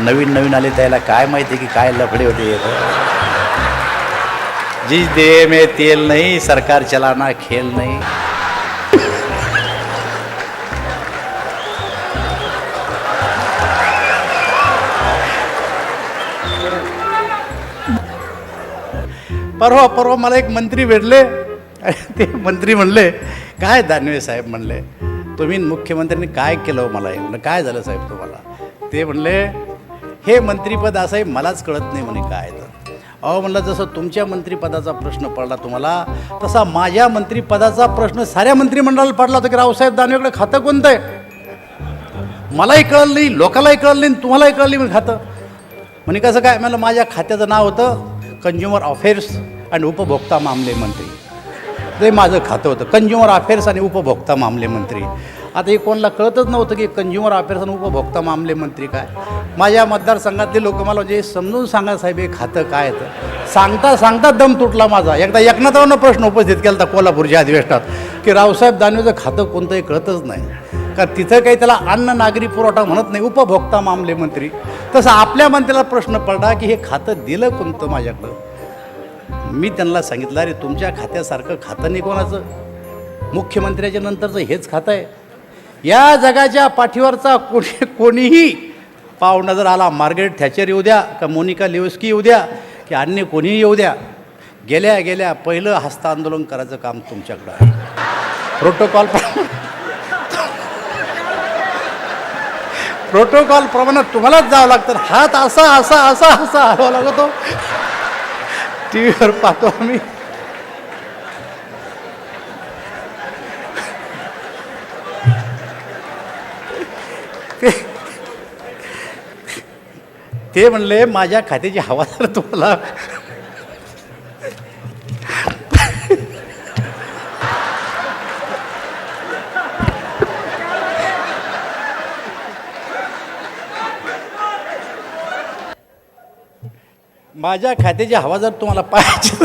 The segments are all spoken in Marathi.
नवीन नवीन आले त्याला काय माहिती की काय लफडे होते येत. जिस देह में तेल नहीं सरकार चलाना खेल नहीं. परवा मला एक मंत्री भेटले. ते मंत्री म्हणले, काय दानवे साहेब म्हणले, तुम्ही मुख्यमंत्र्यांनी काय केलं मला हे. म्हणलं काय झालं साहेब तुम्हाला. ते म्हणले, हे मंत्रिपद असं आहे मलाच कळत नाही म्हणे काय तर. अहो म्हणलं, जसं तुमच्या मंत्रिपदाचा प्रश्न पडला तुम्हाला, तसा माझ्या मंत्रिपदाचा प्रश्न साऱ्या मंत्रिमंडळाला पडला होता की रावसाहेब दानवेकडे खातं कोणतं आहे. मलाही कळलं नाही, लोकांनाही कळलं नाही, तुम्हालाही कळलं नाही. म्हणजे खातं म्हणे कसं काय. मला माझ्या खात्याचं नाव होतं कंझ्युमर अफेअर्स आणि उपभोक्ता मामले मंत्री. ते माझं खातं होतं, कंझ्युमर अफेअर्स आणि उपभोक्ता मामले मंत्री. आता हे कोणाला कळतच नव्हतं की कंझ्युमर अफेअर्स आणि उपभोक्ता मामले मंत्री काय. माझ्या मतदारसंघातले लोक मला म्हणजे समजून सांगा साहेब हे खातं काय येतं. सांगता सांगता दम तुटला माझा. एकदा एकनाथरावनं प्रश्न उपस्थित केला होता कोल्हापूरच्या अधिवेशनात की रावसाहेब दानवेचं खातं कोणतंही कळतच नाही. का तिथं काही त्याला अन्न नागरी पुरवठा म्हणत नाही, उपभोक्ता मामले मंत्री. तसं आपल्या मंत्र्याला प्रश्न पडला की हे खातं दिलं कोणतं माझ्याकडं. मी त्यांना सांगितलं, अरे तुमच्या खात्यासारखं खातं नाही कोणाचं. मुख्यमंत्र्याच्या नंतरचं हेच खातं आहे. या जगाच्या पाठीवरचा कोणीही पाहुणा जर आला, मार्गारेट थॅचर येऊ द्या का मोनिका लेविस्की येऊ द्या की अन्य कोणीही येऊ द्या, गेल्या गेल्या पहिलं हस्ता आंदोलन करायचं काम तुमच्याकडं आहे. प्रोटोकॉल प्रमाणे तुम्हालाच जावं लागतं. हात असा असा असा असा हलवा लागतो. टी व्हीवर पाहतो आम्ही. ते म्हणले, माझ्या खात्याची हवा तर तुम्हाला माझ्या खात्याची हवा जर तुम्हाला पाहायची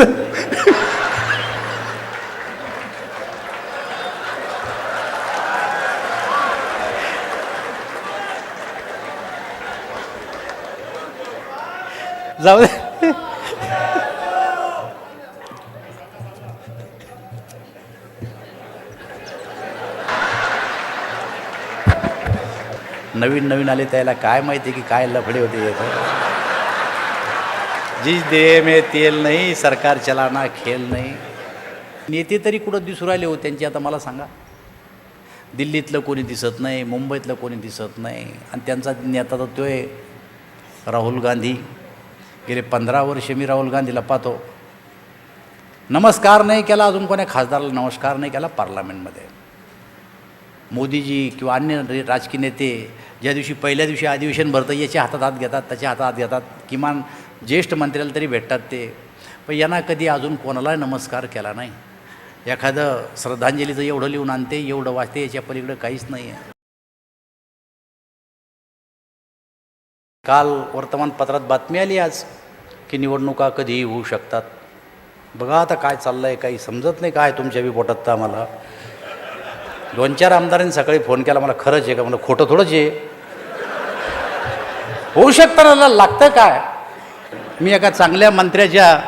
जाऊ दे. नवीन नवीन आले त्याला काय माहिती की काय लफडे होते येत. जिस देह में तेल नहीं सरकार चलाना खेल नहीं. नेते तरी कुठं दिसू राहिले हो त्यांची. आता मला सांगा, दिल्लीतलं कोणी दिसत नाही, मुंबईतलं कोणी दिसत नाही. आणि त्यांचा नेता तर तो आहे राहुल गांधी. गेले 15 वर्ष मी राहुल गांधीला पाहतो. नमस्कार नाही केला अजून कोण्या खासदाराला नमस्कार नाही केला पार्लमेंटमध्ये. मोदीजी किंवा अन्य राजकीय नेते ज्या दिवशी पहिल्या दिवशी अधिवेशन भरतं याच्या हातात हात घेतात, त्याच्या हातात हात घेतात. किमान ज्येष्ठ मंत्र्याला तरी भेटतात ते. पण यांना कधी अजून कोणाला नमस्कार केला नाही. एखादं श्रद्धांजलीचं एवढं लिहून आणते, एवढं वाचते, याच्या पलीकडं काहीच नाही आहे. काल वर्तमानपत्रात बातमी आली आज की निवडणुका कधीही होऊ शकतात. बघा आता काय चाललं आहे, काही समजत नाही काय तुमच्या बी पोटात. तर आम्हाला 2-4 आमदारांनी सकाळी फोन केला. मला खरंच आहे का म्हणलं, खोटं थोडंच आहे. होऊ शकतं ना, लागतं काय. मी एका चांगल्या मंत्र्याच्या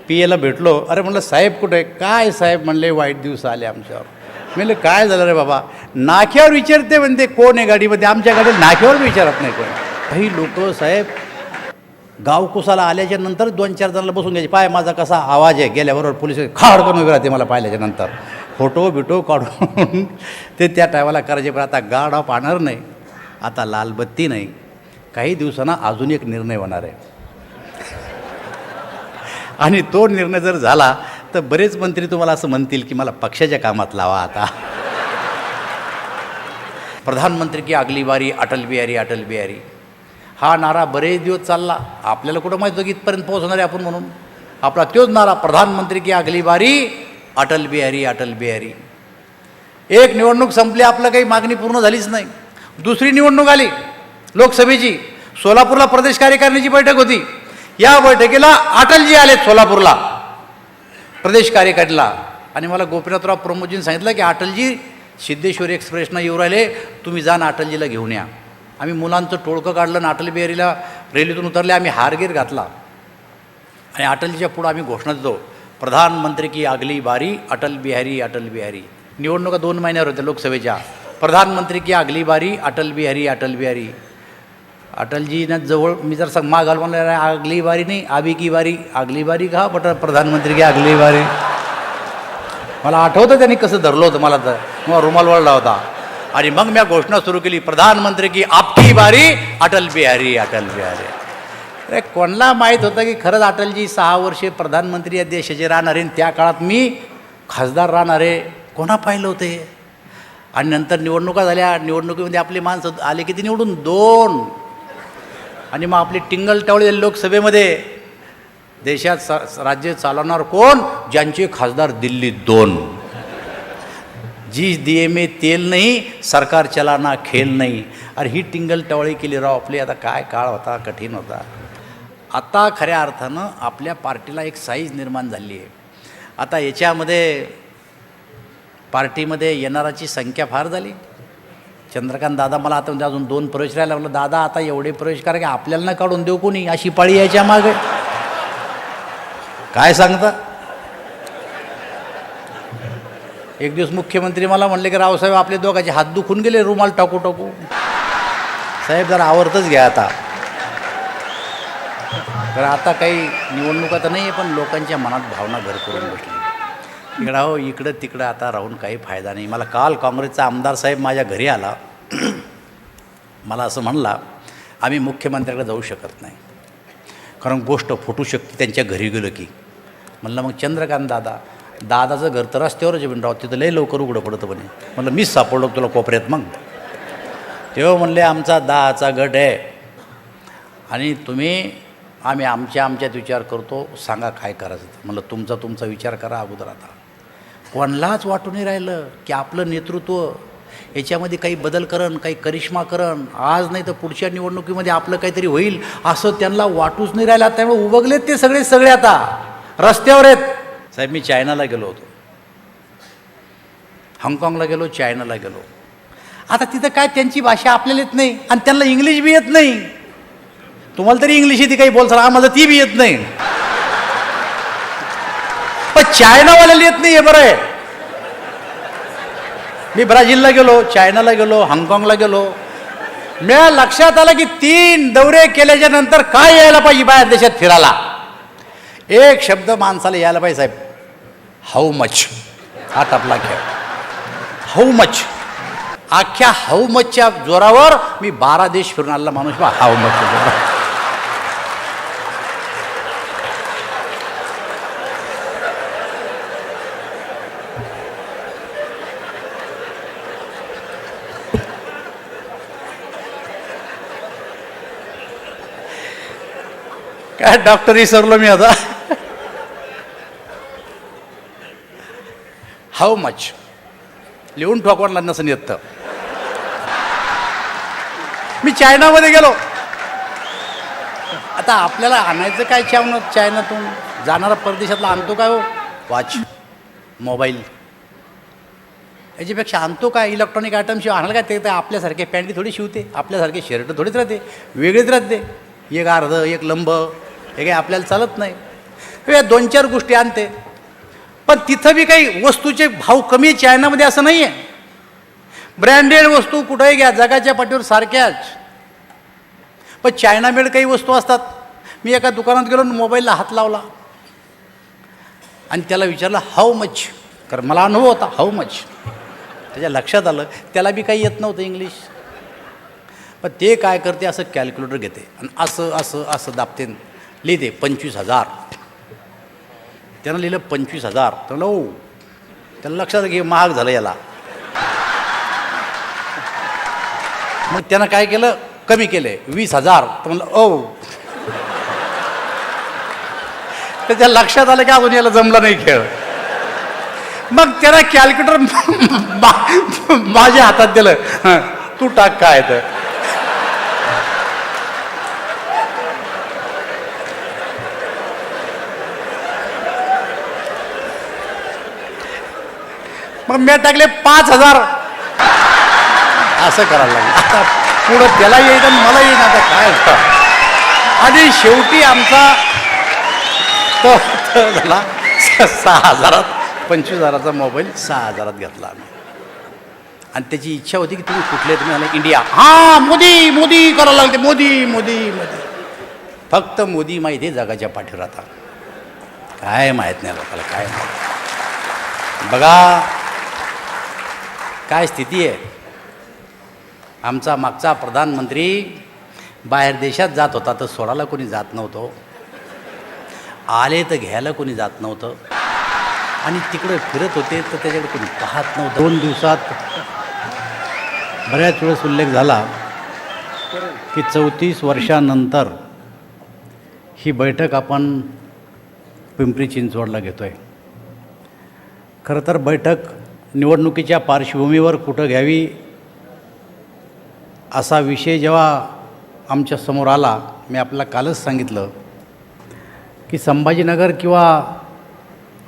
PA ला भेटलो. अरे म्हणलं साहेब कुठे आहे. काय साहेब म्हणले, वाईट दिवस आले आमच्यावर. म्हणले काय झालं रे बाबा. नाक्यावर विचारते म्हणते कोण आहे गाडीमध्ये. आमच्या गाडीत नाक्यावर विचारत नाही कोणी. काही लोक साहेब गावकुसाला आल्याच्या नंतर 2-4 जणांना बसून घ्यायचे. पाय माझा कसा आवाज आहे. गेल्याबरोबर पोलीस खाड करून उभे राहते मला पाहिल्याच्या नंतर. फोटो बिटो काढून ते त्या टायमाला करायचे. पण आता गार्ड ऑफ ऑनर नाही, आता लालबत्ती नाही. काही दिवसांना अजून एक निर्णय होणार आहे. आणि तो निर्णय जर झाला तर बरेच मंत्री तुम्हाला असं म्हणतील की मला पक्षाच्या कामात लावा. आता प्रधानमंत्री की अगली बारी अटल बिहारी अटल बिहारी हा नारा बरेच दिवस चालला. आपल्याला कुठं माहिती होतं की इथपर्यंत पोहोचणार आहे आपण म्हणून. आपला तोच नारा प्रधानमंत्री की अगली बारी अटल बिहारी अटल बिहारी. एक निवडणूक संपली, आपलं काही मागणी पूर्ण झालीच नाही. दुसरी निवडणूक आली लोकसभेची. सोलापूरला प्रदेश कार्यकारिणीची बैठक होती. या बैठकीला अटलजी आले सोलापूरला प्रदेश कार्यकारिणीला. आणि मला गोपीनाथराव प्रमोदजींनी सांगितलं की अटलजी सिद्धेश्वरी एक्सप्रेसनं येऊ राहिले, तुम्ही जा ना अटलजीला घेऊन या. आम्ही मुलांचं टोळकं काढलं आणि अटल बिहारीला रेल्वेतून उतरले, आम्ही हारगीर घातला आणि अटलजीच्या पुढं आम्ही घोषणा देतो, प्रधानमंत्री की अगली बारी अटल बिहारी अटल बिहारी. निवडणुका 2 महिन्यावर होत्या लोकसभेच्या. प्रधानमंत्री की अगली बारी अटल बिहारी अटल बिहारी. अटलजीनं जवळ मी जर माग घाल म्हणलं, अगली बारी नाही आबी की बारी. अगली बारी का प्रधानमंत्री की अगली बारी. मला आठवतं त्यांनी कसं धरलं होतं मला, तर मग रुमाल वळला होता आणि मग मी घोषणा सुरू केली, प्रधानमंत्री की आपकी बारी अटल बिहारी अटल बिहारी. अरे कोणाला माहीत होतं की खरंच अटलजी 6 वर्षे प्रधानमंत्री या देशाचे राहणारे आणि त्या काळात मी खासदार राहणारे. कोणा पाहिलं होते. आणि नंतर निवडणुका झाल्या, निवडणुकीमध्ये आपली माणसं आले किती निवडून 2. आणि मग आपली टिंगल टवळी लोकसभेमध्ये. देशात राज्य चालवणार कोण, ज्यांचे खासदार दिल्लीत 2. जिस दिये में तेल नाही सरकार चलाना खेल नाही. अरे ही टिंगल टवळी केली राव आपली. आता काय काळ होता, कठीण होता. आता खऱ्या अर्थानं आपल्या पार्टीला एक साईज निर्माण झाली आहे. आता याच्यामध्ये पार्टीमध्ये येणाराची संख्या फार झाली. चंद्रकांत दादा मला आता म्हणजे अजून 2 प्रवेश राहायला लागलं. दादा आता एवढे प्रवेश करा की आपल्याला ना काढून देऊ कोणी, अशी पाळी यायच्या मागे. काय सांगता. एक दिवस मुख्यमंत्री मला म्हणले की रावसाहेब आपले दोघांचे हात दुखून गेले रुमाल टाकू टाकू. साहेब जरा आवरतच घ्या आता. तर आता काही निवडणुका तर नाही आहे, पण लोकांच्या मनात भावना घर करून बसली. इकडं हो इकडं तिकडं आता राहून काही फायदा नाही. मला काल काँग्रेसचा आमदार साहेब माझ्या घरी आला. मला असं म्हणला, आम्ही मुख्यमंत्र्याकडे जाऊ शकत नाही कारण गोष्ट फुटू शकते त्यांच्या घरी गेलं की. म्हणलं मग चंद्रकांत दादाचं घर तर रस्त्यावरच आहे राव, तिथं लय लवकर उघडं पडतं म्हणे. म्हणलं मीच सापडलो तुला कोपऱ्यात. मग तेव्हा म्हणले आमचा 10चा गट आहे आणि आम्ही आमच्यात विचार करतो, सांगा काय करायचं. म्हणलं तुमचा विचार करा अगोदर. आता कोणालाच वाटून नाही राहिलं की आपलं नेतृत्व याच्यामध्ये काही बदल करण, काही करिश्मा करण, आज नाही तर पुढच्या निवडणुकीमध्ये आपलं काहीतरी होईल असं त्यांना वाटूच नाही राहिलं. त्यामुळे उभगलेत ते सगळे आता रस्त्यावर आहेत. साहेब मी चायनाला गेलो होतो, हाँगकाँगला गेलो, चायनाला गेलो. आता तिथं काय त्यांची भाषा आपल्याला येत नाही आणि त्यांना इंग्लिश बी येत नाही. तुम्हाला तरी इंग्लिश येते काही बोलता, आम्हाला ती बी येत नाही. पण चायनावाल्याला येत नाही हे बरं आहे. मी ब्राझीलला गेलो, चायनाला गेलो, हाँगकाँगला गेलो. मला लक्षात आलं की 3 दौरे केल्याच्या नंतर काय यायला पाहिजे बाहेर देशात फिरायला. एक शब्द माणसाला यायला पाहिजे साहेब, हाऊ मच. हा टपला खेळ, हाऊ मच. अख्ख्या हाऊ मचच्या जोरावर मी 12 देश फिरून आलेला माणूस बा. हाऊ मच काय डॉक्टर विसरलो मी आता. हाऊ मच लिहून ठोकवायला नसं येतं. मी चायनामध्ये गेलो. आता आपल्याला आणायचं काय चायनातून जाणारा परदेशातला आणतो काय हो, वॉच, मोबाईल. याच्यापेक्षा आणतो काय इलेक्ट्रॉनिक आयटम शिवाय आणायला काय. ते आपल्यासारखे पॅन्टी थोडी शिवते, आपल्यासारखे शर्ट थोडीच राहते, वेगळीच राहते. एक अर्ध एक लंब हे काही आपल्याला चालत नाही. हे 2-4 गोष्टी आणते. पण तिथं बी काही वस्तूचे भाव कमी चायनामध्ये असं नाही आहे. ब्रँडेड वस्तू कुठेही घ्या जगाच्या पाठीवर सारख्याच. पण चायनामेड काही वस्तू असतात. मी एका दुकानात गेलो, मोबाईलला हात लावला आणि त्याला विचारलं हाऊ मच, कारण मला अनुभव होता हाऊ मच. त्याच्या लक्षात आलं त्याला बी काही येत नव्हतं इंग्लिश. पण ते काय करते, असं कॅल्क्युलेटर घेते आणि असं असं असं दाबते, लिहिते 25,000. त्यानं लिहिलं 25,000. तर ओ त्याला लक्षात आलं की महाग झालं याला. मग त्यानं काय केलं, कमी केले 20,000. तर म्हणलं ओ. तर त्याला लक्षात आलं की अजून याला जमला नाही खेळ. मग त्याला कॅल्क्युलेटर माझ्या हातात दिलं, तू टाक काय तर. मग मी टाकले 5,000. असं करायला लागलं. पुढं त्याला येईल आणि मला येईल आता काय असतं. आणि शेवटी आमचा तो झाला 6,000, 25,000चा मोबाईल 6,000 घेतला आम्ही. आणि त्याची इच्छा होती की तुम्ही कुठले, तुम्ही आले इंडिया, हां मोदी मोदी करायला लागते, मोदी मोदी मोदी. फक्त मोदी माहिती आहे जगाच्या पाठीवर. आता काय माहीत नाही लोकांना, काय माहीत. बघा काय स्थिती आहे. आमचा मागचा प्रधानमंत्री बाहेर देशात जात होता तर सोडायला कोणी जात नव्हतं, आले तर घ्यायला कोणी जात नव्हतं, आणि तिकडे फिरत होते तर त्याच्याकडे कोणी पाहत नव्हतं. 2 दिवसात बऱ्याच वेळेस उल्लेख झाला की 34 वर्षानंतर ही बैठक आपण पिंपरी चिंचवडला घेतो आहे. खरं तर बैठक निवडणुकीच्या पार्श्वभूमीवर कुठं घ्यावी असा विषय जेव्हा आमच्या समोर आला, मी आपल्याला कालच सांगितलं की संभाजीनगर किंवा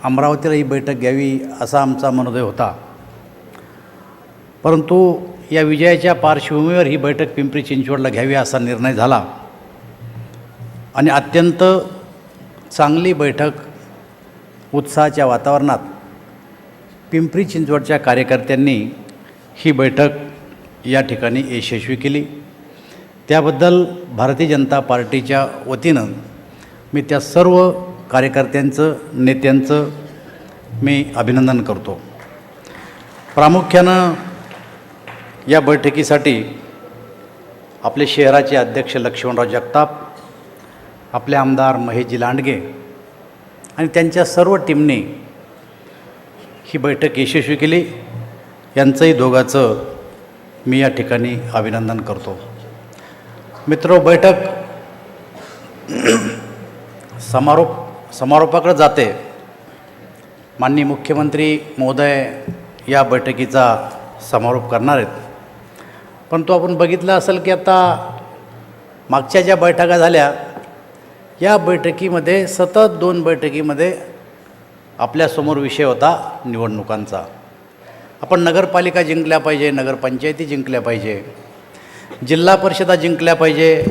अमरावतीला ही बैठक घ्यावी असा आमचा मनोदय होता. परंतु या विजयाच्या पार्श्वभूमीवर ही बैठक पिंपरी चिंचवडला घ्यावी असा निर्णय झाला. आणि अत्यंत चांगली बैठक उत्साहाच्या वातावरणात पिंपरी चिंचवडच्या कार्यकर्त्यांनी ही बैठक या ठिकाणी यशस्वी केली. त्याबद्दल भारतीय जनता पार्टीच्या वतीनं मी त्या सर्व कार्यकर्त्यांचं, नेत्यांचं मी अभिनंदन करतो. प्रामुख्यानं या बैठकीसाठी आपले शहराचे अध्यक्ष लक्ष्मणराव जगताप, आपले आमदार महेशजी लांडगे आणि त्यांच्या सर्व टीमने ही बैठक यशस्वी केली. यांचंही दोघांचं मी या ठिकाणी अभिनंदन करतो. मित्र, बैठक समारोपाकडे जाते. माननीय मुख्यमंत्री महोदय या बैठकीचा समारोप करणार आहेत. परंतु आपण बघितलं असेल की आता मागच्या ज्या बैठका झाल्या या बैठकीमध्ये सतत 2 बैठकीमध्ये आपल्यासमोर विषय होता निवडणुकांचा. आपण नगरपालिका जिंकल्या पाहिजे, नगरपंचायती जिंकल्या पाहिजे, जिल्हा परिषदा जिंकल्या पाहिजे,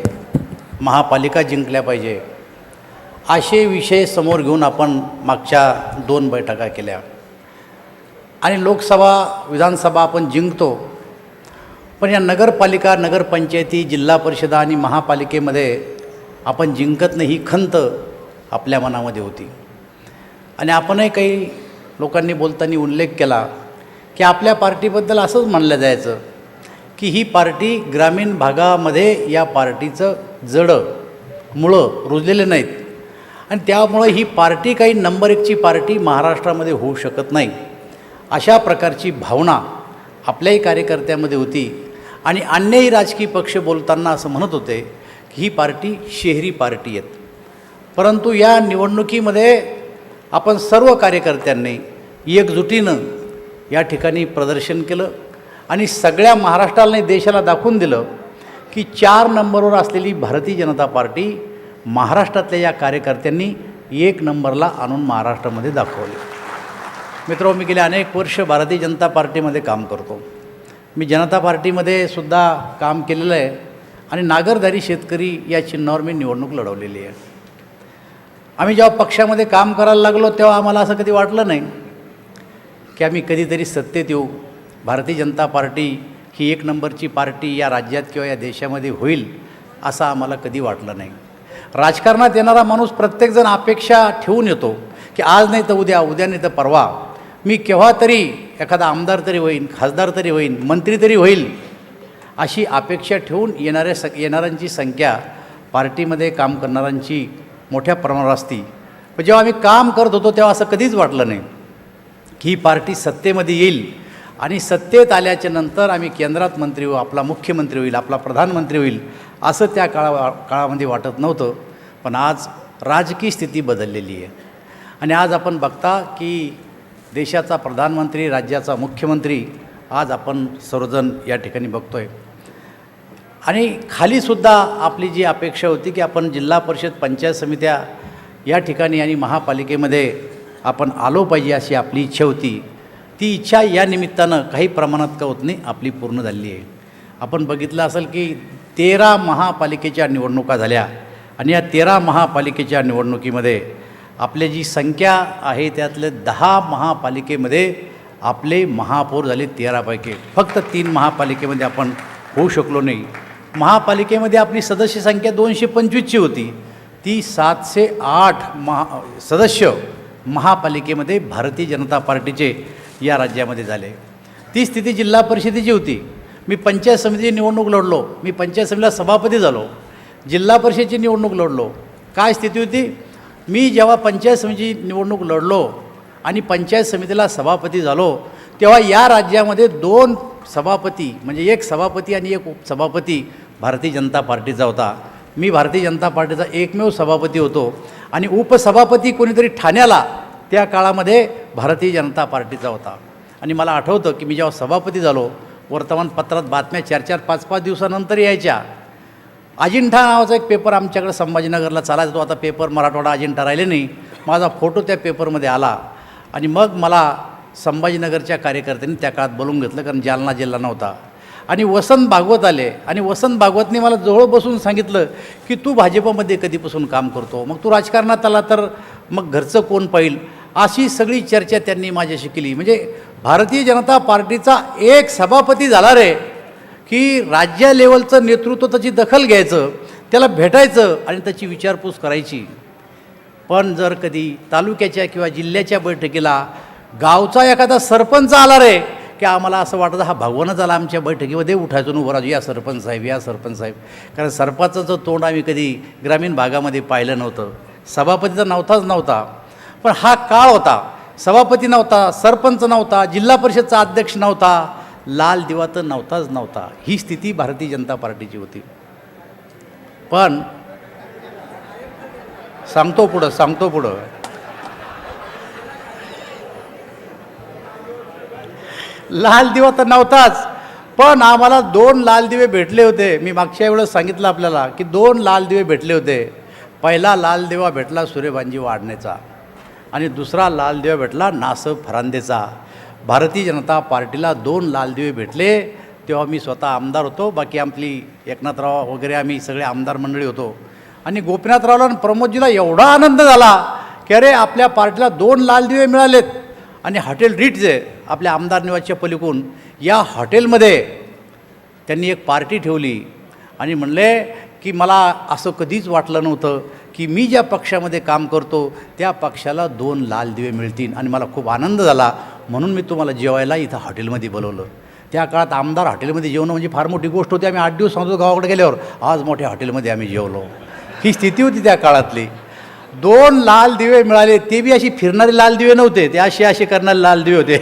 महापालिका जिंकल्या पाहिजे, असे विषय समोर घेऊन आपण मागच्या 2 बैठका केल्या. आणि लोकसभा, विधानसभा आपण जिंकतो, पण या नगरपालिका, नगरपंचायती, जिल्हा परिषदा आणि महापालिकेमध्ये आपण जिंकत नाही ही खंत आपल्या मनामध्ये होती. आणि आपणही काही लोकांनी बोलताना उल्लेख केला की आपल्या पार्टीबद्दल असंच म्हणलं जायचं की ही पार्टी ग्रामीण भागामध्ये या पार्टीचं जडं मुळं रुजलेले नाहीत आणि त्यामुळे ही पार्टी काही नंबर 1ची पार्टी महाराष्ट्रामध्ये होऊ शकत नाही, अशा प्रकारची भावना आपल्याही कार्यकर्त्यामध्ये होती. आणि अन्यही राजकीय पक्ष बोलताना असं म्हणत होते की ही पार्टी शहरी पार्टी आहेत. परंतु या निवडणुकीमध्ये आपण सर्व कार्यकर्त्यांनी एकजुटीनं या ठिकाणी प्रदर्शन केलं आणि सगळ्या महाराष्ट्राला नाही देशाला दाखवून दिलं की 4 नंबरवर असलेली भारतीय जनता पार्टी महाराष्ट्रातल्या या कार्यकर्त्यांनी 1 नंबरला आणून महाराष्ट्रामध्ये दाखवले. मित्र, मी गेले अनेक वर्ष भारतीय जनता पार्टीमध्ये काम करतो. मी जनता पार्टीमध्ये सुद्धा काम केलेलं आहे आणि नागरधारी शेतकरी या चिन्हावर मी निवडणूक लढवलेली आहे. आम्ही जेव्हा पक्षामध्ये काम करायला लागलो तेव्हा आम्हाला असं कधी वाटलं नाही की आम्ही कधीतरी सत्तेत येऊ, भारतीय जनता पार्टी ही 1 नंबरची पार्टी या राज्यात किंवा या देशामध्ये होईल असं आम्हाला कधी वाटलं नाही. राजकारणात येणारा माणूस प्रत्येकजण अपेक्षा ठेवून येतो की आज नाही तर उद्या, उद्या नाही तर परवा मी केव्हा तरी एखादा आमदार तरी होईन, खासदार तरी होईन, मंत्री तरी होईल, अशी अपेक्षा ठेवून येणाऱ्यांची संख्या पार्टीमध्ये काम करणाऱ्यांची मोठ्या प्रमाणावर असती. पण जेव्हा आम्ही काम करत होतो तेव्हा असं कधीच वाटलं नाही की ही पार्टी सत्तेमध्ये येईल आणि सत्तेत आल्याच्या नंतर आम्ही केंद्रात मंत्री होऊ, आपला मुख्यमंत्री होईल, आपला प्रधानमंत्री होईल, असं त्या काळामध्ये वाटत नव्हतं. पण आज राजकीय स्थिती बदललेली आहे आणि आज आपण बघता की देशाचा प्रधानमंत्री, राज्याचा मुख्यमंत्री आज आपण सर्वजण या ठिकाणी बघतो आहे. आणि खालीसुद्धा आपली जी अपेक्षा होती की आपण जिल्हा परिषद, पंचायत समित्या या ठिकाणी आणि महापालिकेमध्ये आपण आलो पाहिजे अशी आपली इच्छा होती. ती इच्छा या निमित्तानं काही प्रमाणात का होत नाही आपली पूर्ण झाली आहे. आपण बघितलं असेल की 13 महापालिकेच्या निवडणुका झाल्या आणि या 13 महापालिकेच्या निवडणुकीमध्ये आपली जी संख्या आहे त्यातले 10 महापालिकेमध्ये आपले महापौर झाले 13 पैकी. फक्त 3 महापालिकेमध्ये आपण होऊ शकलो नाही. महापालिकेमध्ये आपली सदस्य संख्या 225ची होती, ती 708 सदस्य महापालिकेमध्ये भारतीय जनता पार्टीचे या राज्यामध्ये झाले. ती स्थिती जिल्हा परिषदेची होती. मी पंचायत समितीची निवडणूक लढलो, मी पंचायत समितीला सभापती झालो, जिल्हा परिषदेची निवडणूक लढलो. काय स्थिती होती? मी जेव्हा पंचायत समितीची निवडणूक लढलो आणि पंचायत समितीला सभापती झालो तेव्हा या राज्यामध्ये 2 सभापती म्हणजे एक सभापती आणि एक उपसभापती भारतीय जनता पार्टीचा होता. मी भारतीय जनता पार्टीचा एकमेव सभापती होतो आणि उपसभापती कोणीतरी ठाण्याला त्या काळामध्ये भारतीय जनता पार्टीचा होता. आणि मला आठवतं की मी जेव्हा सभापती झालो वर्तमानपत्रात बातम्या 4-4, 5-5 दिवसानंतर यायच्या. अजिंठा नावाचा एक पेपर आमच्याकडे संभाजीनगरला चालायचा, तो आता पेपर मराठवाडा अजिंठा राहिले नाही. माझा फोटो त्या पेपरमध्ये आला आणि मग मला संभाजीनगरच्या कार्यकर्त्यांनी त्या काळात बोलवून घेतलं, कारण जालना जिल्हा नव्हता. आणि वसंत भागवत आले आणि वसंत भागवतने मला जवळ बसून सांगितलं की तू भाजपमध्ये कधीपासून काम करतो, मग तू राजकारणात आला तर मग घरचं कोण पाहिल, अशी सगळी चर्चा त्यांनी माझ्याशी केली. म्हणजे भारतीय जनता पार्टीचा एक सभापती झाला रे की राज्य लेवलचं नेतृत्व त्याची दखल घ्यायचं, त्याला भेटायचं आणि त्याची विचारपूस करायची. पण जर कधी तालुक्याच्या किंवा जिल्ह्याच्या बैठकीला गावचा एखादा सरपंच आला रे की आम्हाला असं वाटतं हा भगवानच आला आमच्या बैठकीमध्ये, उठायचून उभं राहतो, या सरपंच साहेब, या सरपंच साहेब. कारण सरपंचाचं तोंड आम्ही कधी ग्रामीण भागामध्ये पाहिलं नव्हतं. सभापतीचा नव्हता. पण हा काळ होता, सभापती नव्हता, सरपंच नव्हता, जिल्हा परिषदचा अध्यक्ष नव्हता, लाल दिवा तर नव्हता. ही स्थिती भारतीय जनता पार्टीची होती. पण सांगतो पुढं लाल दिवा तर नव्हताच, पण आम्हाला 2 लाल दिवे भेटले होते. मी मागच्या वेळेस सांगितलं आपल्याला की 2 लाल दिवे भेटले होते. पहिला लाल दिवा भेटला सूर्यभानजी वाडणेचा आणि दुसरा लाल दिवा भेटला नासब फरांदेचा. भारतीय जनता पार्टीला 2 लाल दिवे भेटले. तेव्हा मी स्वतः आमदार होतो, बाकी आपली एकनाथराव वगैरे आम्ही सगळे आमदार मंडळी होतो. आणि गोपीनाथरावला आणि प्रमोदजीला एवढा आनंद झाला की अरे आपल्या पार्टीला 2 लाल दिवे मिळालेत. आणि हॉटेल रीट जे आपल्या आमदार निवासच्या पलीकडून या हॉटेलमध्ये त्यांनी एक पार्टी ठेवली आणि म्हणले की मला असं कधीच वाटलं नव्हतं की मी ज्या पक्षामध्ये काम करतो त्या पक्षाला 2 लाल दिवे मिळतील. आणि मला खूप आनंद झाला, म्हणून मी तुम्हाला जेवायला इथं हॉटेलमध्ये बोलवलं. त्या काळात आमदार हॉटेलमध्ये जेवणं म्हणजे फार मोठी गोष्ट होती. आम्ही 8 दिवस सांगतो गावाकडे गेल्यावर, आज मोठ्या हॉटेलमध्ये आम्ही जेवलो. ही स्थिती होती त्या काळातली. 2 लाल दिवे मिळाले, ते बी अशी फिरणारे लाल दिवे नव्हते, ते असे करणारे लाल दिवे होते.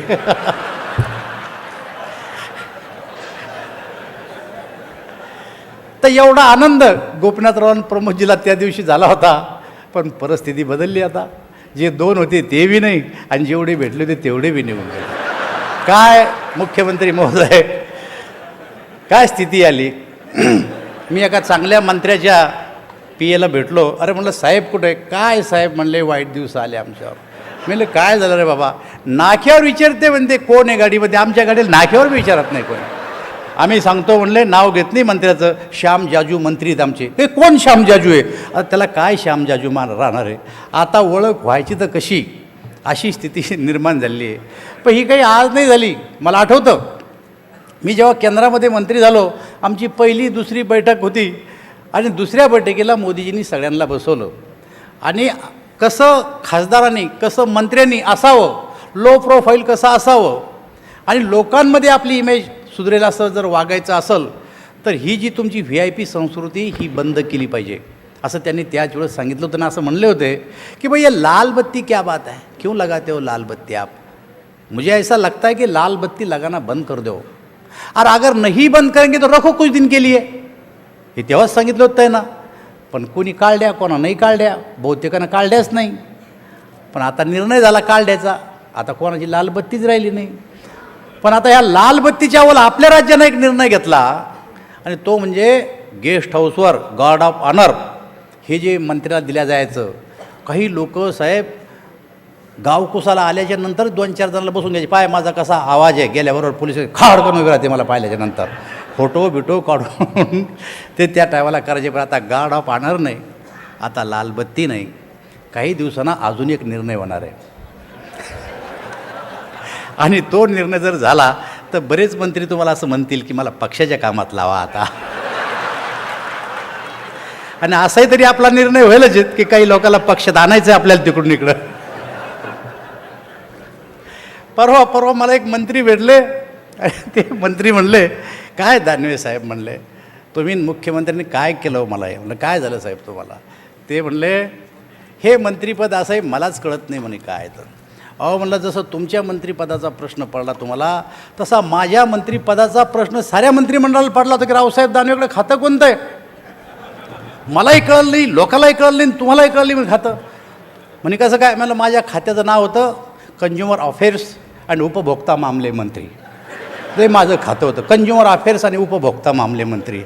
तर एवढा आनंद गोपीनाथराव आणि प्रमोदजीला त्या दिवशी झाला होता. पण परिस्थिती बदलली. आता जे 2 होते ते बी नाही आणि जेवढे भेटले होते तेवढे बी निघून गेले. काय मुख्यमंत्री महोदय, काय स्थिती आली. मी एका चांगल्या मंत्र्याच्या PA ला भेटलो. अरे म्हणलं साहेब कुठे? काय साहेब म्हणले वाईट दिवस आले आमच्यावर. म्हणलं काय झालं रे बाबा? नाक्यावर विचारते म्हणते कोण आहे गाडीमध्ये, आमच्या गाडीला नाक्यावर बी विचारत नाही कोणी. आम्ही सांगतो म्हणले, नाव घेत नाही मंत्र्याचं, श्याम जाजू मंत्री आहेत आमचे. ते कोण श्याम जाजू आहे? आता त्याला काय श्याम जाजू राहणार आहे? आता ओळख व्हायची तर कशी, अशी स्थिती निर्माण झाली आहे. पण ही काही आज नाही झाली. मला आठवतं मी जेव्हा केंद्रामध्ये मंत्री झालो, आमची 1ली 2री बैठक होती आणि 2ऱ्या बैठकीला मोदीजींनी सगळ्यांना बसवलं. आणि कसं खासदारांनी, कसं मंत्र्यांनी असावं, लो प्रोफाईल कसं असावं आणि लोकांमध्ये आपली इमेज सुधरेल असं जर वागायचं असेल तर ही जी तुमची VIP संस्कृती ही बंद केली पाहिजे, असं त्यांनी त्याच वेळेस सांगितलं होतं. असं म्हणले होते की भाई ये लाल बत्ती क्या बात है, क्यों लगाते हो लाल बत्ती आप? मुझे ऐसा लगता है कि लाल बत्ती लगाना बंद कर दो, और अगर नहीं बंद करेंगे तो रखो कुछ दिन के लिए. हे तेव्हाच सांगितलं होतं आहे ना. पण कोणी काढल्या, कोणा नाही काढल्या, बहुतेकांना काढल्याच नाही. पण आता निर्णय झाला काढण्याचा, आता कोणाची लाल बत्तीच राहिली नाही. पण आता या लाल बत्तीच्या अवल आपल्या राज्यानं एक निर्णय घेतला आणि तो म्हणजे गेस्ट हाऊसवर गार्ड ऑफ ऑनर हे जे मंत्र्याला दिल्या जायचं. काही लोक साहेब गावकुसाला आल्याच्या नंतर 2-4 जणांना बसून घ्यायचे, पाय माझा कसा आवाज आहे, गेल्याबरोबर पोलीस खाड करून उभे राहते मला पाहिल्याच्या नंतर, फोटो बिटो काढून ते त्या टायमाला करायचे. पण आता गार्ड ऑफ ऑनर नाही, आता लालबत्ती नाही. काही दिवसांना अजून एक निर्णय होणार आहे आणि तो निर्णय जर झाला तर बरेच मंत्री तुम्हाला असं म्हणतील की मला पक्षाच्या कामात लावा आता. आणि असाही तरी आपला निर्णय व्हायलाच आहेत की काही लोकांना पक्षात आणायचं आहे आपल्याला तिकडून इकडं. परवा मला एक मंत्री भेटले आणि ते मंत्री म्हणले, काय दानवे साहेब म्हणले, तुम्ही मुख्यमंत्र्यांनी काय केलं मला हे. म्हणलं काय झालं साहेब तुम्हाला. ते म्हणले हे मंत्रिपद असं आहे मलाच कळत नाही म्हणे काय. तर अहो म्हणलं जसं तुमच्या मंत्रिपदाचा प्रश्न पडला तुम्हाला, तसा माझ्या मंत्रिपदाचा प्रश्न साऱ्या मंत्रिमंडळाला पडला होता की रावसाहेब दानवेकडे खातं कोणतं आहे. मलाही कळलं नाही, लोकांनाही कळलं नाही, तुम्हालाही कळलं नाही खातं. म्हणे कसं काय. म्हणलं माझ्या खात्याचं नाव होतं कन्झ्युमर अफेअर्स आणि उपभोक्ता मामले मंत्री. ते माझं खातं होतं, कन्झ्युमर अफेअर्स आणि उपभोक्ता मामले मंत्री.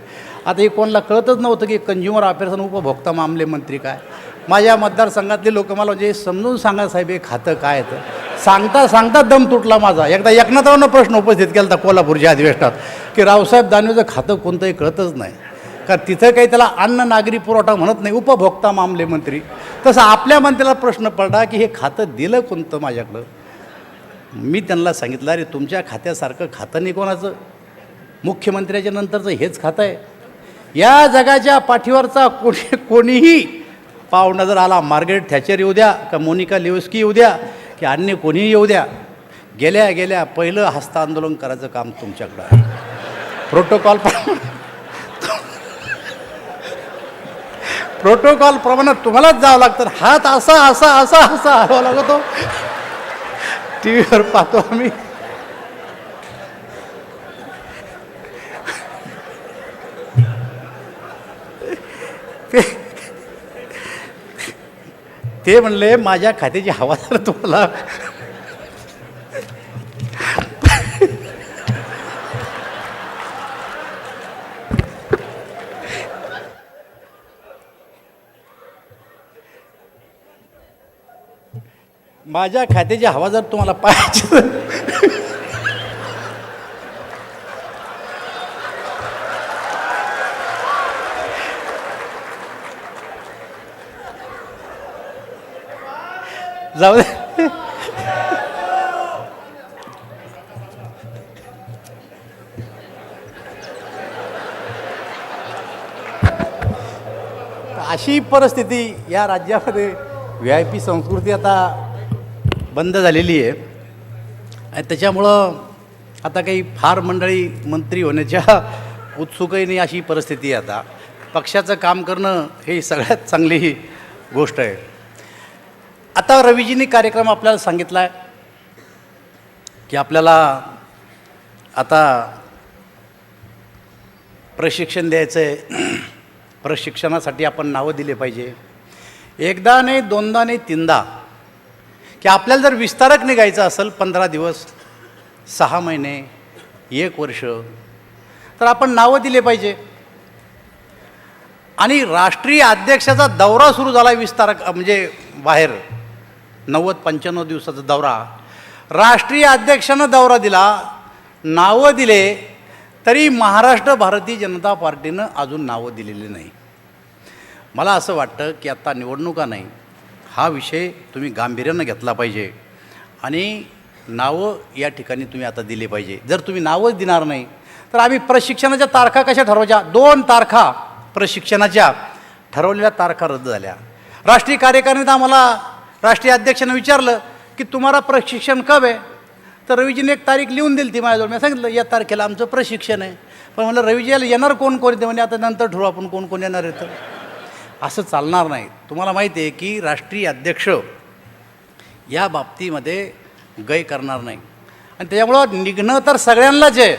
आता हे कोणाला कळतच नव्हतं की कन्झ्युमर अफेअर्स आणि उपभोक्ता मामले मंत्री काय. माझ्या मतदारसंघातले लोक मला म्हणजे समजून सांगा साहेब हे खातं काय येतं. सांगता सांगता दम तुटला माझा. एकदा एकनाथरावनं प्रश्न उपस्थित केला होता कोल्हापूरच्या अधिवेशनात की रावसाहेब दानवेचं खातं कोणतंही कळतच नाही, कारण तिथं काही त्याला अन्न नागरी पुरवठा म्हणत नाही, उपभोक्ता मामले मंत्री. तसं आपल्या मंत्र्याला प्रश्न पडला की हे खातं दिलं कोणतं माझ्याकडं. मी त्यांना सांगितलं अरे तुमच्या खात्यासारखं खातं नाही कोणाचं, मुख्यमंत्र्याच्या नंतरचं हेच खातं आहे. या जगाच्या पाठीवरचा कोणीही पाहुणा जर आला, मार्गारेट थॅचर येऊ द्या का मोनिका लेविस्की येऊ द्या की अन्य कोणीही येऊ द्या, गेल्या पहिलं हस्तांदोलन करायचं काम तुमच्याकडं आहे. प्रोटोकॉलप्रमाणे तुम्हालाच जावं लागतं. हात असा असा असा असा हलवा लागतो. टी व्हीवर पाहतो आम्ही. ते म्हणले माझ्या खात्याची हवा जर तुम्हाला माझ्या खात्याची हवा जर तुम्हाला पाहायची जाऊ दे. अशी परिस्थिती या राज्यामध्ये VIP संस्कृती आता बंद झालेली आहे आणि त्याच्यामुळं आता काही फार मंडळी मंत्री होण्याच्या उत्सुकही नाही अशी परिस्थिती आहे. आता पक्षाचं काम करणं हे सगळ्यात चांगली गोष्ट आहे. आता रवीजींनी कार्यक्रम आपल्याला सांगितला आहे की आपल्याला आता प्रशिक्षण द्यायचं आहे. प्रशिक्षणासाठी आपण नावं दिले पाहिजे. एकदा नाही, दोनदा नाही, तीनदा, की आपल्याला जर विस्तारक निघायचं असेल 15 दिवस, 6 महिने, 1 वर्ष, तर आपण नावं दिले पाहिजे. आणि राष्ट्रीय अध्यक्षाचा दौरा सुरू झाला विस्तारक म्हणजे बाहेर 90-95 दिवसाचा दौरा. राष्ट्रीय अध्यक्षानं दौरा दिला, नावं दिले, तरी महाराष्ट्र भारतीय जनता पार्टीनं अजून नावं दिलेली नाही. मला असं वाटतं की आत्ता निवडणुका नाही, हा विषय तुम्ही गांभीर्यानं घेतला पाहिजे आणि नावं या ठिकाणी तुम्ही आता दिले पाहिजे. जर तुम्ही नावंच देणार नाही तर आम्ही प्रशिक्षणाच्या तारखा कशा ठरवायच्या. 2 तारखा प्रशिक्षणाच्या ठरवलेल्या तारखा रद्द झाल्या. राष्ट्रीय कार्यकारिणीत आम्हाला राष्ट्रीय अध्यक्षानं विचारलं की तुम्हाला प्रशिक्षण कब आहे, तर रवीजीने एक तारीख लिहून दिली ती माझ्याजवळ. मी सांगितलं या तारखेला आमचं प्रशिक्षण आहे. पण म्हणलं रवीजीला येणार कोण कोण येते, म्हणजे आता नंतर ठरवू आपण कोण कोण येणार आहे. तर असं चालणार नाही. तुम्हाला माहिती आहे की राष्ट्रीय अध्यक्ष या बाबतीमध्ये गय करणार नाही आणि त्याच्यामुळं निघणं तर सगळ्यांनाच आहे.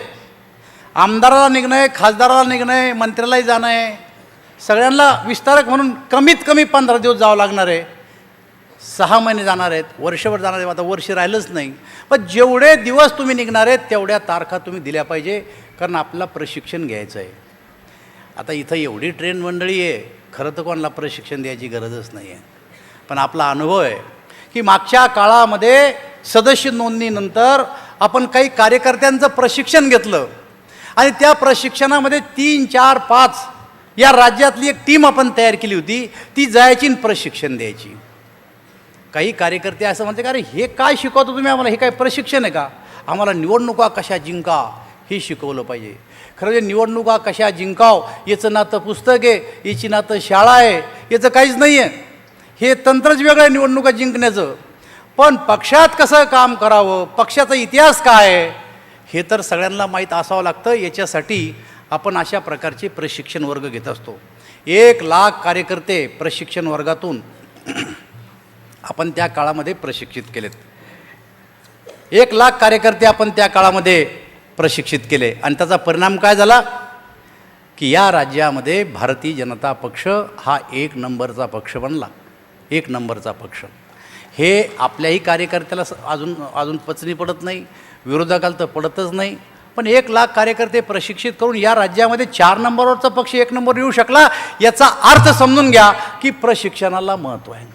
आमदाराला निघणं आहे, खासदाराला निघणं आहे, मंत्र्यालाही जाणं आहे, सगळ्यांना विस्तारक म्हणून कमीत कमी 15 दिवस जावं लागणार आहे. 6 महिने जाणार आहेत, वर्षभर जाणार आहे. आता वर्ष राहिलंच नाही. पण जेवढे दिवस तुम्ही निघणार आहेत तेवढ्या तारखा तुम्ही दिल्या पाहिजे, कारण आपल्याला प्रशिक्षण घ्यायचं आहे. आता इथं एवढी ट्रेन मंडळी आहे, खरं तर कोणाला प्रशिक्षण द्यायची गरजच नाही आहे. पण आपला अनुभव आहे की मागच्या काळामध्ये सदस्य नोंदणीनंतर आपण काही कार्यकर्त्यांचं प्रशिक्षण घेतलं आणि त्या प्रशिक्षणामध्ये 3, 4, 5 या राज्यातली एक टीम आपण तयार केली होती. ती जायची आणि प्रशिक्षण द्यायची. काही कार्यकर्ते असं म्हणते का, अरे हे काय शिकवतो तुम्ही आम्हाला, हे काय प्रशिक्षण आहे का? आम्हाला निवडणुका कशा जिंका हे शिकवलं पाहिजे. खरं म्हणजे निवडणुका कशा जिंकाव याचं नातं पुस्तक आहे, याची नातं शाळा आहे, याचं काहीच नाही आहे. हे तंत्रच वेगळं आहे निवडणुका जिंकण्याचं. पण पक्षात कसं काम करावं, पक्षाचा इतिहास काय आहे हे तर सगळ्यांना माहीत असावं लागतं. याच्यासाठी आपण अशा प्रकारचे प्रशिक्षण वर्ग घेत असतो. 1,00,000 कार्यकर्ते प्रशिक्षण वर्गातून आपण त्या काळामध्ये प्रशिक्षित केलेत. 1,00,000 कार्यकर्ते आपण त्या काळामध्ये प्रशिक्षित केले आणि त्याचा परिणाम काय झाला की या राज्यामध्ये भारतीय जनता पक्ष हा 1 नंबरचा पक्ष बनला. 1 नंबरचा पक्ष. हे आपल्याही कार्यकर्त्याला अजून पचनी पडत नाही, विरोधकाला तर पडतच नाही. पण 1,00,000 कार्यकर्ते प्रशिक्षित करून या राज्यामध्ये 4 नंबरवरचा पक्ष 1 नंबर येऊ शकला. याचा अर्थ समजून घ्या की प्रशिक्षणाला महत्त्व आहे.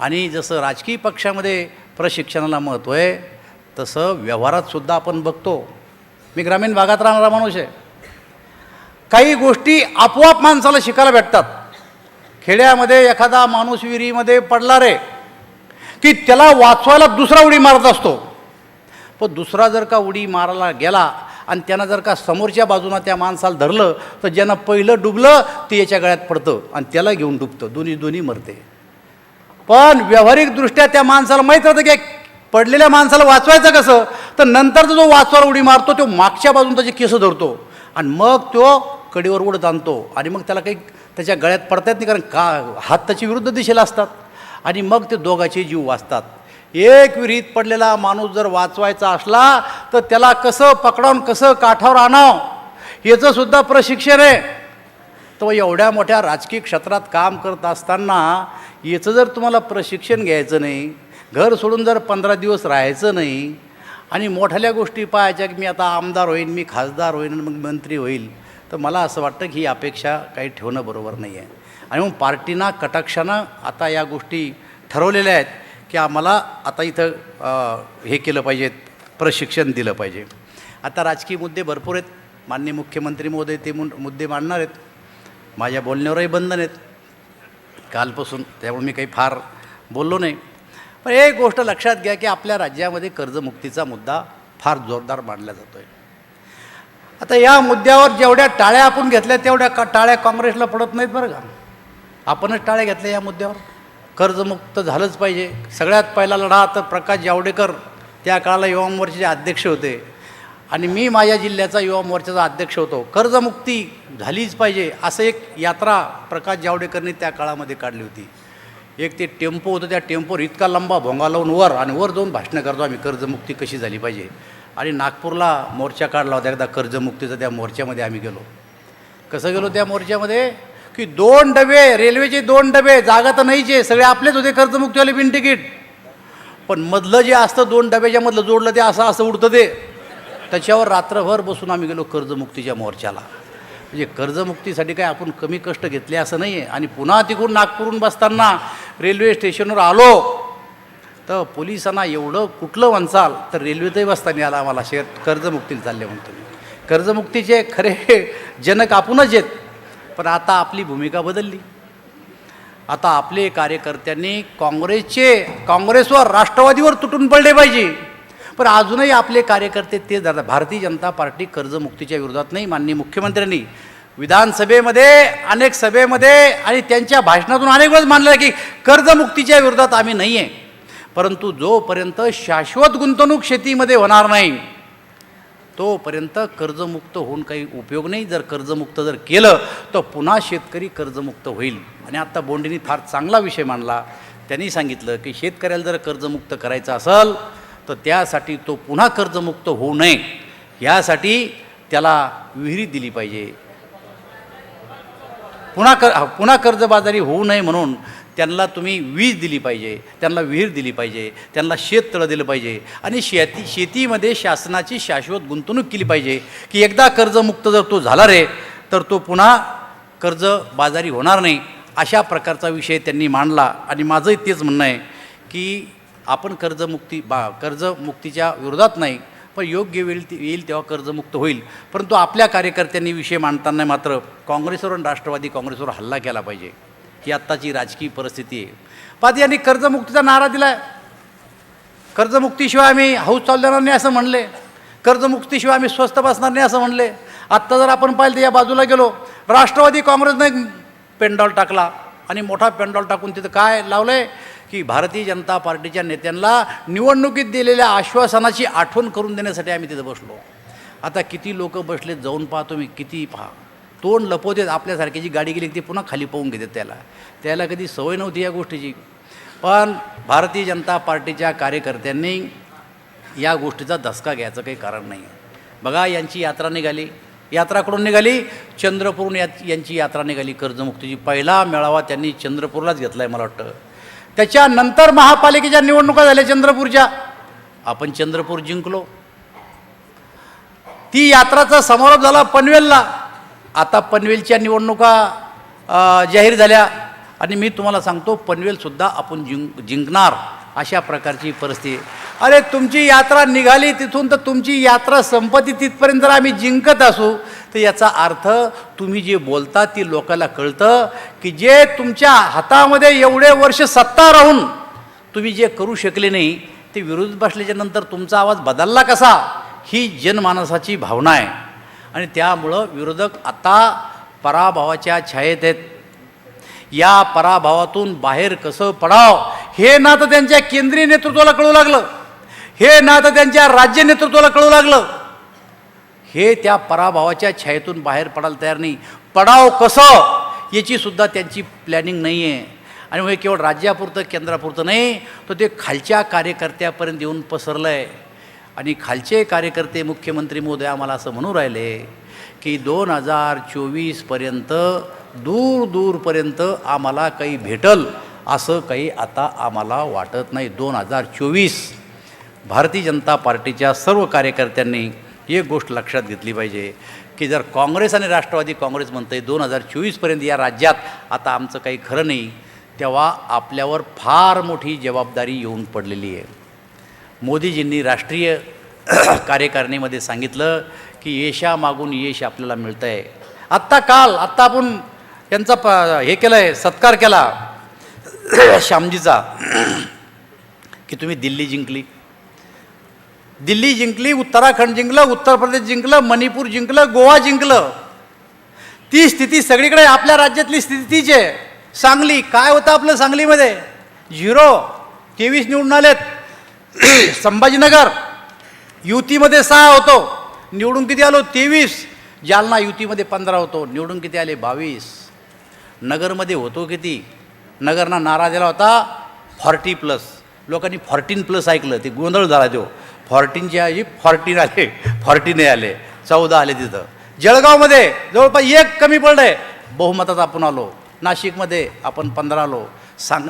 आणि जसं राजकीय पक्षामध्ये प्रशिक्षणाला महत्त्व आहे तसं व्यवहारात सुद्धा आपण बघतो. मी ग्रामीण भागात राहणारा माणूस आहे. काही गोष्टी आपोआप माणसाला शिकायला भेटतात. खेड्यामध्ये एखादा माणूस विहिरीमध्ये पडला रे की त्याला वाचवायला दुसरा उडी मारत असतो. पण दुसरा जर का उडी मारायला गेला आणि त्यानं जर का समोरच्या बाजूनं त्या माणसाला धरलं तर ज्यानं पहिलं डुबलं ते याच्या गळ्यात पडतं आणि त्याला घेऊन डुबतं. दोन्ही मरते. पण व्यावहारिकदृष्ट्या त्या माणसाला माहीत राहतं की पडलेल्या माणसाला वाचवायचं कसं, तर नंतरचा जो वाचवायला उडी मारतो तो मागच्या बाजून त्याचे केस धरतो आणि मग तो कडेवर उडत आणतो आणि मग त्याला काही त्याच्या गळ्यात पडता येत नाही, कारण हात त्याची विरुद्ध दिशेला असतात आणि मग ते दोघांचे जीव वाचतात. एक विहिरीत पडलेला माणूस जर वाचवायचा असला तर त्याला कसं पकडावून कसं काठावर आणावं याचं सुद्धा प्रशिक्षण आहे. तर एवढ्या मोठ्या राजकीय क्षेत्रात काम करत असताना याचं जर तुम्हाला प्रशिक्षण घ्यायचं नाही, घर सोडून जर 15 दिवस राहायचं नाही आणि मोठ्या गोष्टी पाहायच्या की मी आता आमदार होईन, मी खासदार होईन आणि मग मंत्री होईल, तर मला असं वाटतं की ही अपेक्षा काही ठेवणं बरोबर नाही आहे. आणि मग पार्टीना कटाक्षानं आता या गोष्टी ठरवलेल्या आहेत की आम्हाला आता इथं हे केलं पाहिजे, प्रशिक्षण दिलं पाहिजे. आता राजकीय मुद्दे भरपूर आहेत. माननीय मुख्यमंत्री महोदय ते मुद्दे मांडणार आहेत. माझ्या बोलण्यावरही बंधन आहेत कालपासून, त्यामुळे मी काही फार बोललो नाही. पण एक गोष्ट लक्षात घ्या की आपल्या राज्यामध्ये कर्जमुक्तीचा मुद्दा फार जोरदार मांडला जातो आहे. आता या मुद्द्यावर जेवढ्या टाळ्या आपण घेतल्या तेवढ्या टाळ्या काँग्रेसला पडत नाहीत बरं का. आपणच टाळ्या घेतल्या या मुद्द्यावर. कर्जमुक्त झालंच पाहिजे. सगळ्यात पहिला लढा तर प्रकाश जावडेकर त्या काळाला युवा मोर्चाचे अध्यक्ष होते आणि मी माझ्या जिल्ह्याचा युवा मोर्चाचा अध्यक्ष होतो. कर्जमुक्ती झालीच पाहिजे असं एक यात्रा प्रकाश जावडेकरने त्या काळामध्ये काढली होती. एक ते टेम्पो होतं, त्या टेम्पोवर इतका लंबा भोंगा लावून वर जाऊन भाषणं करतो आम्ही कर्जमुक्ती कशी झाली पाहिजे. आणि नागपूरला मोर्चा काढला होता एकदा कर्जमुक्तीचा. त्या मोर्चामध्ये आम्ही गेलो. कसं गेलो त्या मोर्चामध्ये की 2 डबे, रेल्वेचे 2 डबे, जागा तर नाहीच आहे, सगळे आपलेच होते कर्जमुक्तीवाले बिन तिकीट. पण मधलं जे असतं 2 डब्याच्या मधलं जोडलं ते असं उडतं ते, त्याच्यावर रात्रभर बसून आम्ही गेलो कर्जमुक्तीच्या मोर्चाला. म्हणजे कर्जमुक्तीसाठी काय आपण कमी कष्ट घेतले असं नाही आहे. आणि पुन्हा तिकडून नागपूरहून बसताना रेल्वे स्टेशनवर आलो तर पोलिसांना एवढं कुठलं म्हणसाल तर रेल्वेतही बसताना याला आम्हाला कर्जमुक्तीला चालले म्हणतो मी. कर्जमुक्तीचे खरे जनक आपणच आहेत. पण आता आपली भूमिका बदलली. आता आपले कार्यकर्त्यांनी काँग्रेसवर राष्ट्रवादीवर तुटून पडले पाहिजे. पण अजूनही आपले कार्यकर्ते ते जातात. भारतीय जनता पार्टी कर्जमुक्तीच्या विरोधात नाही. माननीय मुख्यमंत्र्यांनी विधानसभेमध्ये अनेक सभेमध्ये आणि त्यांच्या भाषणातून अनेक वेळेस मानलं की कर्जमुक्तीच्या विरोधात आम्ही नाही आहे. परंतु जोपर्यंत शाश्वत गुंतवणूक शेतीमध्ये होणार नाही तोपर्यंत कर्जमुक्त होऊन काही उपयोग नाही. जर कर्जमुक्त केलं तर पुन्हा शेतकरी कर्जमुक्त होईल. आणि आत्ता बोंडेंनी फार चांगला विषय मांडला. त्यांनी सांगितलं की शेतकऱ्याला जर कर्जमुक्त करायचं असेल तर त्यासाठी तो पुन्हा कर्जमुक्त होऊ नये यासाठी त्याला विहिरी दिली पाहिजे. पुन्हा कर्जबाजारी होऊ नये म्हणून त्यांना तुम्ही वीज दिली पाहिजे, त्यांना विहीर दिली पाहिजे, त्यांना शेततळं दिलं पाहिजे आणि शेतीमध्ये शासनाची शाश्वत गुंतवणूक केली पाहिजे की एकदा कर्जमुक्त जर तो झाला रे तर तो पुन्हा कर्जबाजारी होणार नाही. अशा प्रकारचा विषय त्यांनी मांडला. आणि माझंही तेच म्हणणं आहे की आपण कर्जमुक्तीच्या विरोधात नाही, पण योग्य वेळ येईल तेव्हा कर्जमुक्त होईल. परंतु आपल्या कार्यकर्त्यांनी विषय मांडताना मात्र काँग्रेसवर आणि राष्ट्रवादी काँग्रेसवर हल्ला केला पाहिजे. ही आत्ताची राजकीय परिस्थिती आहे. पाहता यांनी कर्जमुक्तीचा नारा दिला आहे. कर्जमुक्तीशिवाय आम्ही हौस चालू देणार नाही असं म्हणले, कर्जमुक्तीशिवाय आम्ही स्वस्त बसणार नाही असं म्हणले. आत्ता जर आपण पाहिलं तर या बाजूला गेलो, राष्ट्रवादी काँग्रेसने पेंडॉल टाकला आणि मोठा पेंडॉल टाकून तिथं काय लावलं आहे की भारतीय जनता पार्टीच्या नेत्यांना निवडणुकीत दिलेल्या आश्वासनाची आठवण करून देण्यासाठी आम्ही तिथं बसलो. आता किती लोक बसलेत जाऊन पाहतो मी, किती पहा तोंड लपवतेत. आपल्यासारख्याची गाडी गेली की ती पुन्हा खाली पाहून घेतात. त्याला कधी सवय नव्हती या गोष्टीची. पण भारतीय जनता पार्टीच्या कार्यकर्त्यांनी या गोष्टीचा धसका घ्यायचं काही कारण नाही. बघा यांची यात्रा निघाली, यात्रा कुठून निघाली? चंद्रपूरहून यांची यात्रा निघाली कर्जमुक्तीची. पहिला मेळावा त्यांनी चंद्रपूरलाच घेतला आहे मला वाटतं. त्याच्यानंतर महापालिकेच्या निवडणुका झाल्या चंद्रपूरच्या, आपण चंद्रपूर जिंकलो. ती यात्राचा समारोप झाला पनवेलला. आता पनवेलच्या निवडणुका जाहीर झाल्या आणि मी तुम्हाला सांगतो पनवेलसुद्धा आपण जिंकणार अशा प्रकारची परिस्थिती. अरे तुमची यात्रा निघाली तिथून तर तुमची यात्रा संपत्ती तिथपर्यंत जर आम्ही जिंकत असू तर याचा अर्थ तुम्ही जे बोलता ती लोकांना कळतं की जे तुमच्या हातामध्ये एवढे वर्ष सत्ता राहून तुम्ही जे करू शकले नाही ते विरोध बसल्याच्या नंतर तुमचा आवाज बदलला कसा, ही जनमानसाची भावना आहे. आणि त्यामुळं विरोधक आता पराभवाच्या छायेत आहेत. या पराभवातून बाहेर कसं पडाव हे ना तर त्यांच्या केंद्रीय नेतृत्वाला कळू लागलं, हे ना तर त्यांच्या राज्य नेतृत्वाला कळू लागलं. हे त्या पराभवाच्या छायेतून बाहेर पडायला तयार नाही. पडाव कसं याची सुद्धा त्यांची प्लॅनिंग नाही आहे. आणि मग केवळ राज्यापुरतं केंद्रापुरतं नाही, तर ते खालच्या कार्यकर्त्यापर्यंत येऊन पसरलं आहे. आणि खालचे कार्यकर्ते मुख्यमंत्री महोदय आम्हाला असं म्हणू राहिले की 2024पर्यंत दूरपर्यंत आम्हाला काही भेटल असं काही आता आम्हाला वाटत नाही. 2024 भारतीय जनता पार्टीच्या सर्व कार्यकर्त्यांनी एक गोष्ट लक्षात घेतली पाहिजे की जर काँग्रेस आणि राष्ट्रवादी काँग्रेस म्हणते 2024पर्यंत या राज्यात आता आमचं काही खरं नाही, तेव्हा आपल्यावर फार मोठी जबाबदारी येऊन पडलेली आहे. मोदीजींनी राष्ट्रीय कार्यकारिणीमध्ये सांगितलं की यशामागून यश आपल्याला मिळतं आहे. आत्ता आपण यांचा हे केलं आहे, सत्कार केला श्यामजीचा की तुम्ही दिल्ली जिंकली, उत्तराखंड जिंकलं, उत्तर प्रदेश जिंकलं, मणिपूर जिंकलं, गोवा जिंकलं. ती स्थिती सगळीकडे आपल्या राज्यातली स्थिती तीच आहे. सांगली काय होतं आपलं सांगलीमध्ये 23 निवडून आलेत. संभाजीनगर युतीमध्ये 6 होतो, निवडून किती आलो 23. जालना युतीमध्ये 15 होतो, निवडून किती आले 22. नगरमध्ये होतो किती, नगरना नारा दिला होता 40+. लोकांनी 14+ ऐकलं, ते गोंधळ झाला. तो 14च्या ऐवजी 14 आले, 40 नाही आले, 14 आले तिथं. जळगावमध्ये जवळपास 1 कमी पडलं आहे, बहुमतात आपण आलो. नाशिकमध्ये आपण 15 आलो.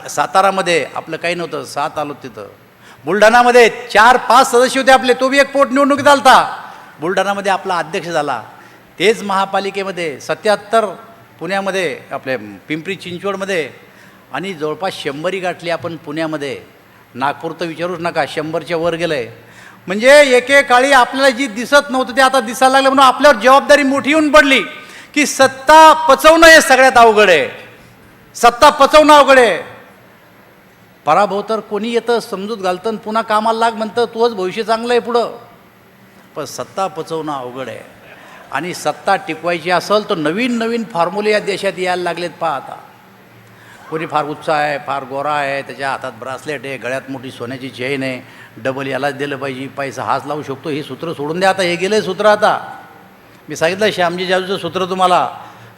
सातारामध्ये आपलं काही नव्हतं, 7 आलो तिथं. बुलढाणामध्ये 4-5 सदस्य होते आपले, तो बी एक पोटनिवडणुकीत आलता. बुलढाणामध्ये आपला अध्यक्ष झाला. तेच महापालिकेमध्ये 77, पुण्यामध्ये आपल्या पिंपरी चिंचवडमध्ये, आणि जवळपास 100 गाठली आपण पुण्यामध्ये. नागपूर तर विचारूच नका, 100च्या वर गेलं आहे. म्हणजे एकेकाळी आपल्याला जी दिसत नव्हतं ते आता दिसायला लागलं. म्हणून आपल्यावर जबाबदारी मोठी येऊन पडली की सत्ता पचवणं हे सगळ्यात अवघड आहे. सत्ता पचवणं अवघड आहे. पराभव तर कोणी येतं समजूत घालतं आणि पुन्हा कामाला लाग म्हणतं, तोच भविष्य चांगलं आहे पुढं. पण सत्ता पचवणं अवघड आहे. आणि सत्ता टिकवायची असेल तर नवीन फॉर्म्युले या देशात यायला लागलेत. पहा आता कोणी फार उत्साह आहे, फार गोरा आहे, त्याच्या हातात ब्रासलेट आहे, गळ्यात मोठी सोन्याची चेन आहे, डबल यालाच दिलं पाहिजे, पैसा हाच लावू शकतो, हे सूत्र सोडून द्या. आता हे गेलं सूत्र. आता मी सांगितलं श्यामजी जाजूचं सूत्र तुम्हाला.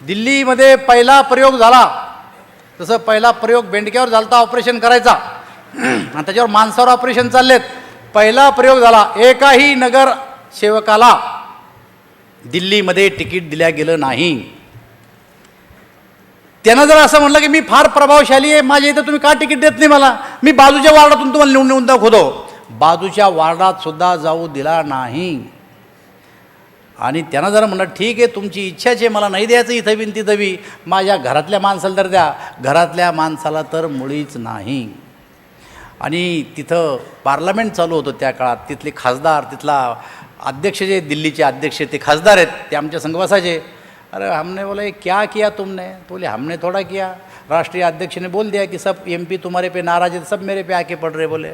दिल्लीमध्ये पहिला प्रयोग झाला, तसं पहिला प्रयोग बेंडक्यावर झाला होता ऑपरेशन करायचा, आणि त्याच्यावर माणसावर ऑपरेशन चाललेत. पहिला प्रयोग झाला, एकाही नगर सेवकाला दिल्लीमध्ये तिकीट दिल्या गेलं नाही. त्यानं जर असं म्हणलं की मी फार प्रभावशाली आहे, माझ्या इथं तुम्ही का तिकीट देत नाही मला, मी बाजूच्या वार्डातून तुम्हाला निवडून दाखवतो, बाजूच्या वार्डात सुद्धा जाऊ दिला नाही. आणि त्यानं जर म्हणलं ठीक आहे तुमची इच्छाच आहे, मला नाही द्यायचं इथं बी तिथं बी, माझ्या घरातल्या माणसाला तर द्या, घरातल्या माणसाला तर मुळीच नाही. आणि तिथं पार्लमेंट चालू होतं त्या काळात. तिथले खासदार, तिथला अध्यक्ष जे दिल्लीचे अध्यक्ष ते खासदार आहेत, ते आमच्या संग बसायचे. अरे हमने बोला क्या किया तुमने? तो बोले हमने थोड़ा किया, राष्ट्रीय अध्यक्ष ने बोल दिया कि सब MP तुम्हारे पे नाराज है, सब मेरे पे आके पड़ रहे बोले.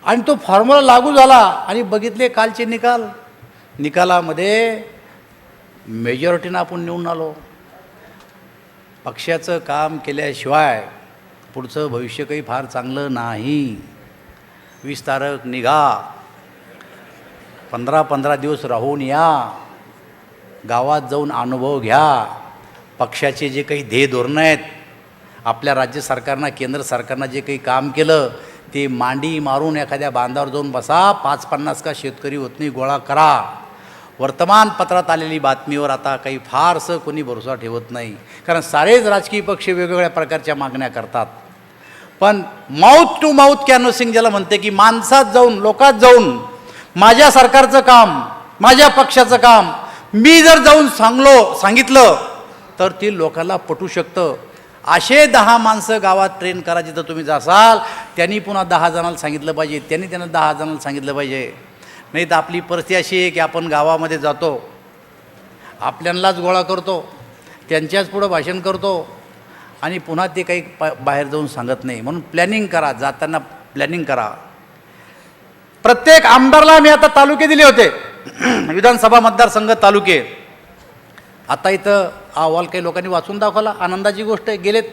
आणि तो फॉर्म्युला लागू झाला. आणि बघितले कालचे निकालामध्ये मेजॉरिटीनं आपण निवडून आलो. पक्षाचं काम केल्याशिवाय पुढचं भविष्य काही फार चांगलं नाही. विस्तारक निघा, 15-15 दिवस राहून या, गावात जाऊन अनुभव घ्या. पक्षाचे जे काही ध्येय धोरणं आहेत, आपल्या राज्य सरकारनं, केंद्र सरकारनं जे काही काम केलं ते मांडी मारून एखाद्या बांधावर जाऊन बसा. 5-50 का शेतकरी वतनी गोळा करा. वर्तमानपत्रात आलेली बातमीवर आता काही फारसं कोणी भरोसा ठेवत नाही, कारण सारेच राजकीय पक्ष वेगवेगळ्या प्रकारच्या मागण्या करतात. पण माउथ टू माउथ कॅनव्हसिंग ज्याला म्हणते, की माणसात जाऊन, लोकात जाऊन, माझ्या सरकारचं काम, माझ्या पक्षाचं काम मी जर जाऊन सांगितलं तर ते लोकांना पटू शकतं. असे 10 माणसं गावात ट्रेन करा जिथं तुम्ही जासाल. त्यांनी पुन्हा 10 जणांना सांगितलं पाहिजे, त्यांनी 10 जणांना सांगितलं पाहिजे. नाही तर आपली परिस्थिती अशी आहे की आपण गावामध्ये जातो, आपल्यालाच गोळा करतो, त्यांच्याच पुढं भाषण करतो आणि पुन्हा ते काही बाहेर जाऊन सांगत नाही. म्हणून प्लॅनिंग करा, जाताना प्लॅनिंग करा. प्रत्येक आमदारला मी आता तालुके दिले होते, विधानसभा मतदारसंघ तालुके. आता इथं अहवाल काही लोकांनी वाचून दाखवला, आनंदाची गोष्ट आहे. गेलेत,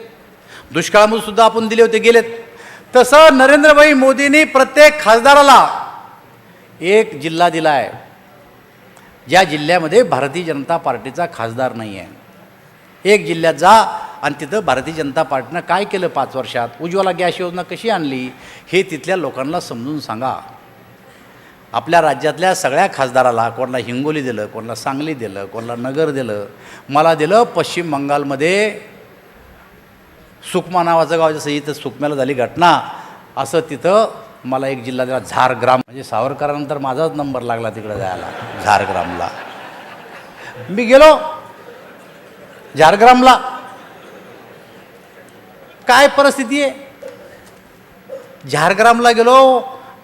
दुष्काळामध्ये सुद्धा आपण दिले होते, गेलेत. तसं नरेंद्रभाई मोदींनी प्रत्येक खासदाराला एक जिल्हा दिला आहे, ज्या जिल्ह्यामध्ये भारतीय जनता पार्टीचा खासदार नाही आहे. एक जिल्ह्यात जा आणि तिथं भारतीय जनता पार्टीनं काय केलं 5 वर्षात, उज्ज्वला गॅस योजना कशी आणली, हे तिथल्या लोकांना समजून सांगा. आपल्या राज्यातल्या सगळ्या खासदाराला, कोणाला हिंगोली दिलं, कोणाला सांगली दिलं, कोणाला नगर दिलं, मला दिलं पश्चिम बंगालमध्ये सुकमा नावाचं गाव, जसं इथं सुकम्याला झाली घटना, असं तिथं मला एक जिल्हा दिला, झारग्राम. म्हणजे सावरकरानंतर माझाच नंबर लागला तिकडं जायला, झारग्रामला. मी गेलो झारग्रामला. काय परिस्थिती आहे, झारग्रामला गेलो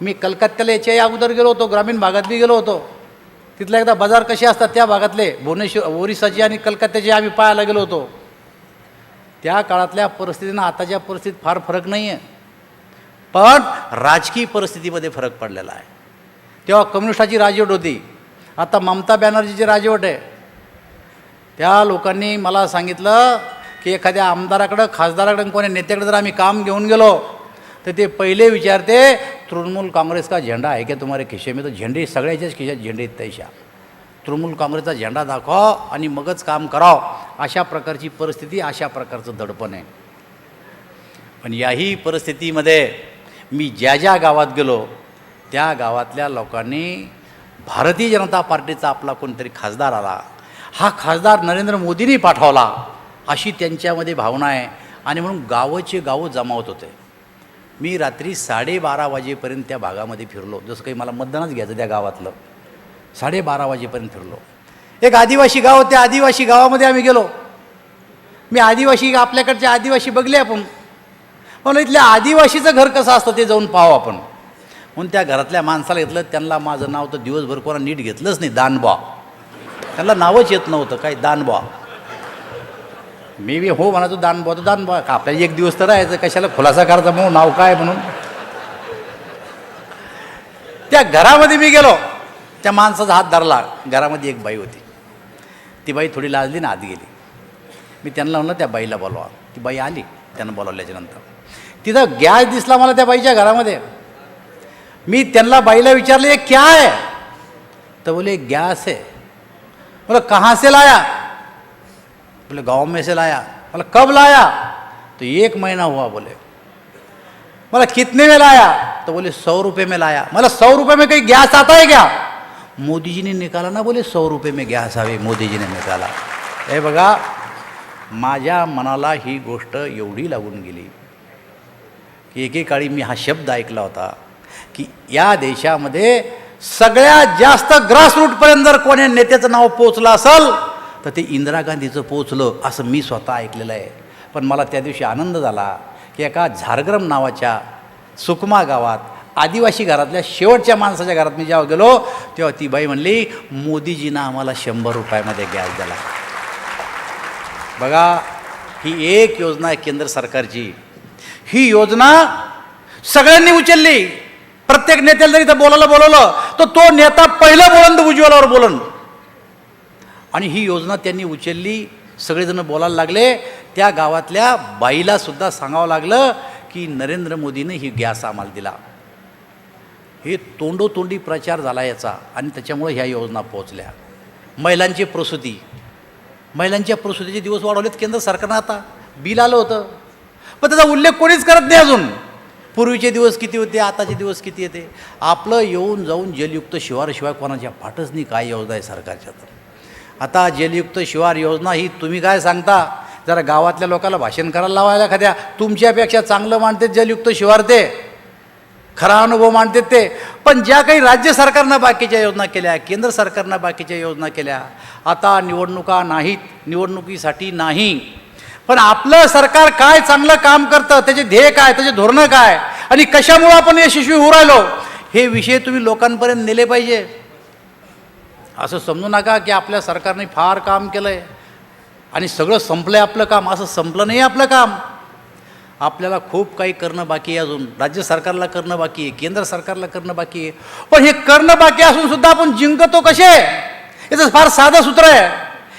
मी. कलकत्त्याला याच्या अगोदर गेलो होतो, ग्रामीण भागात बी गेलो होतो. तिथला एकदा बाजार कसे असतात त्या भागातले, भुवनेश्वर, ओरिसाची आणि कलकत्त्याची आम्ही पाहायला गेलो होतो. त्या काळातल्या परिस्थितीनं आताच्या परिस्थितीत फार फरक नाही आहे, पण राजकीय परिस्थितीमध्ये फरक पडलेला आहे. तेव्हा कम्युनिस्टाची राजवट होती, आता ममता बॅनर्जीची राजवट आहे. त्या लोकांनी मला सांगितलं की एखाद्या आमदाराकडं, खासदाराकडं, कोणी नेत्याकडे जर आम्ही काम घेऊन गेलो तर ते पहिले विचारते, तृणमूल काँग्रेस का झेंडा आहे का तुम्हारे खिशे में? तो झेंडे सगळ्याच्याच खिशात झेंडे आहेत तैशा. तृणमूल काँग्रेसचा झेंडा दाखवा आणि मगच काम करावं. अशा प्रकारची परिस्थिती, अशा प्रकारचं दडपण आहे. पण याही परिस्थितीमध्ये मी ज्या ज्या गावात गेलो त्या गावातल्या लोकांनी भारतीय जनता पार्टीचा आपला कोणतरी खासदार आला, हा खासदार नरेंद्र मोदींनी पाठवला, अशी त्यांच्यामध्ये भावना आहे. आणि म्हणून गावचे गावं जमावत होते. मी रात्री 12:30 वाजेपर्यंत त्या भागामध्ये फिरलो, जसं काही मला मतदानच घ्यायचं त्या गावातलं. 12:30 वाजेपर्यंत फिरलो. एक आदिवासी गाव, त्या आदिवासी गावामध्ये आम्ही गेलो. मी आदिवासी, आपल्याकडचे आदिवासी बघले आपण, पण इथल्या आदिवासीचं घर कसं असतं ते जाऊन पाहावं आपण. म्हणून त्या घरातल्या माणसाला घेतलं. त्यांना माझं नाव तर दिवसभर कोणा नीट घेतलंच नाही, दानबा. त्यांना नावच येत नव्हतं, काय दानबा. मी बी हो म्हणायचो, दानबा तर दानबा, का आपल्याला एक दिवस तर राहायचं, कशाला खुलासा करायचा म्हणून नाव काय म्हणून. त्या घरामध्ये मी गेलो, त्या माणसाचा हात धरला. घरामध्ये एक बाई होती. ती बाई थोडी लाजली ना आत गेली. मी त्यांना म्हणलं त्या बाईला बोलवा. ती बाई आली. त्यांना बोलावल्याच्यानंतर तिथं गॅस दिसला मला त्या बाईच्या घरामध्ये. मी त्यांना बाईला विचारले, क्या है? तो बोले गैस है. बोला कहाँ से लाया? बोले गांव में से लाया. बोला कब लाया? तो 1 महीना हुआ. बोले बोला कितने में लाया? तो बोले 100 रुपये में लाया. मला 100 रुपये में कहीं गैस आता है क्या? मोदी जी ने निकाला ना, बोले 100 रुपये में गॅस हवे, मोदी जी ने निकाला. हे बघा, माझ्या मनाला ही गोष्ट एवढी लागून गेली की एकेकाळी मी हा शब्द ऐकला होता की या देशामध्ये सगळ्यात जास्त ग्रासरूटपर्यंत जर कोणी नेत्याचं नाव पोचलं असेल तर ते इंदिरा गांधीचं पोचलं, असं मी स्वतः ऐकलेलं आहे. पण मला त्या दिवशी आनंद झाला की एका झारग्राम नावाच्या सुकमा गावात आदिवासी घरातल्या शेवटच्या माणसाच्या घरात मी जेव्हा गेलो तेव्हा ती बाई म्हणली मोदीजीनं आम्हाला 100 रुपयामध्ये गॅस दिला. बघा, ही एक योजना आहे केंद्र सरकारची. ही योजना सगळ्यांनी उचलली. प्रत्येक नेत्याला जरी इथं बोलायला बोलवलं तर तो नेता पहिलं बोलन तर उज्ज्वलावर बोलन. आणि ही योजना त्यांनी उचलली. सगळेजण बोलायला लागले. त्या गावातल्या बाईला सुद्धा सांगावं लागलं की नरेंद्र मोदीने ही गॅस आम्हाला दिला. हे तोंडोतोंडी प्रचार झाला याचा आणि त्याच्यामुळे ह्या योजना पोहोचल्या. महिलांची प्रसूती, महिलांच्या प्रसूतीचे दिवस वाढवलेत केंद्र सरकारनं. आता बिल आलं होतं पण त्याचा उल्लेख कोणीच करत नाही अजून. पूर्वीचे दिवस किती होते, आताचे दिवस किती येते. आपलं येऊन जाऊन जलयुक्त शिवारशिवाय कोणाच्या पाठच नाही काय योजना आहे सरकारच्या. तर आता जलयुक्त शिवार योजना ही तुम्ही काय सांगता, जरा गावातल्या लोकांना भाषण करायला लावायला एखाद्या. तुमच्यापेक्षा चांगलं मानतात जलयुक्त शिवार, ते खरा अनुभव मानतात ते. पण ज्या काही राज्य सरकारनं बाकीच्या योजना केल्या, केंद्र सरकारनं बाकीच्या योजना केल्या, आता निवडणुका नाहीत, निवडणुकीसाठी नाही, पण आपलं सरकार काय चांगलं काम करतं, त्याचे ध्येय काय, त्याचे धोरणं काय आणि कशामुळं आपण यशस्वी होऊ राहिलो, हे विषय तुम्ही लोकांपर्यंत नेले पाहिजे. असं समजू नका की आपल्या सरकारने फार काम केलं आहे आणि सगळं संपलं आहे आपलं काम. असं संपलं नाही आपलं काम. आपल्याला खूप काही करणं बाकी आहे अजून. राज्य सरकारला करणं बाकी आहे, केंद्र सरकारला करणं बाकी आहे. पण हे करणं बाकी असून सुद्धा आपण जिंकतो कसे, याचं फार साधं सूत्र आहे.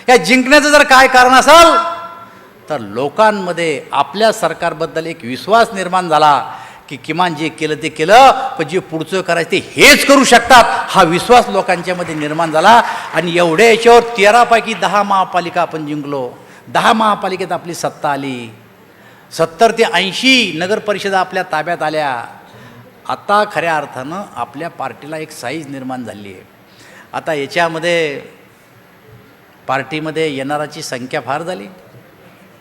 या जिंकण्याचं जर काय कारण असेल तर लोकांमध्ये आपल्या सरकारबद्दल एक विश्वास निर्माण झाला की किमान जे केलं ते केलं, पण जे पुढचं करायचं ते हेच करू शकतात, हा विश्वास लोकांच्यामध्ये निर्माण झाला. आणि एवढ्या याच्यावर 13 पैकी 10 महापालिका आपण जिंकलो. 10 महापालिकेत आपली सत्ता आली. 70 ते 80 नगरपरिषदा आपल्या ताब्यात आल्या. आता खऱ्या अर्थानं आपल्या पार्टीला एक साईज निर्माण झाली आहे. आता याच्यामध्ये पार्टीमध्ये येणाराची संख्या फार झाली.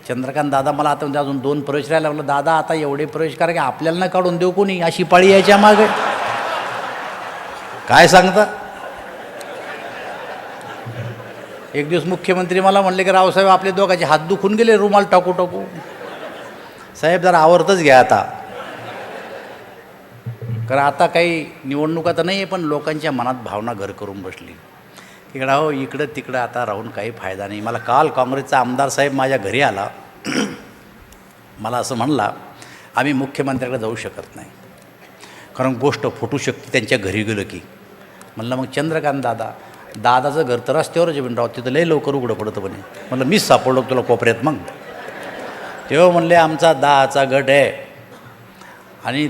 चंद्रकांत दादा मला आता म्हणजे अजून 2 प्रवेश राहायला लागलं. दादा आता एवढे प्रवेश करा की आपल्याला न काढून देऊ कोणी, अशी पाळी यायच्या मागे. काय सांगता. एक दिवस मुख्यमंत्री मला म्हणले की रावसाहेब आपले दोघांचे हात दुखून गेले रुमाल टाकू टाकू. साहेब जरा आवरतच घ्या आता, कारण आता काही निवडणुका तर नाही आहे, पण लोकांच्या मनात भावना घर करून बसली. तिकडं हो इकडं तिकडं आता राहून काही फायदा नाही. मला काल काँग्रेसचा आमदार साहेब माझ्या घरी आला. मला असं म्हणला आम्ही मुख्यमंत्र्याकडे जाऊ शकत नाही कारण गोष्ट फुटू शकते त्यांच्या घरी गेलं की. म्हणलं मग चंद्रकांत दादाचं घर तर रस्त्यावरच राव, तिथं लय लवकर उघडं पडतं म्हणे. म्हणलं मीच सापडलो तुला कोपऱ्यात. मग तेव्हा म्हणले आमचा 10चा गट आहे आणि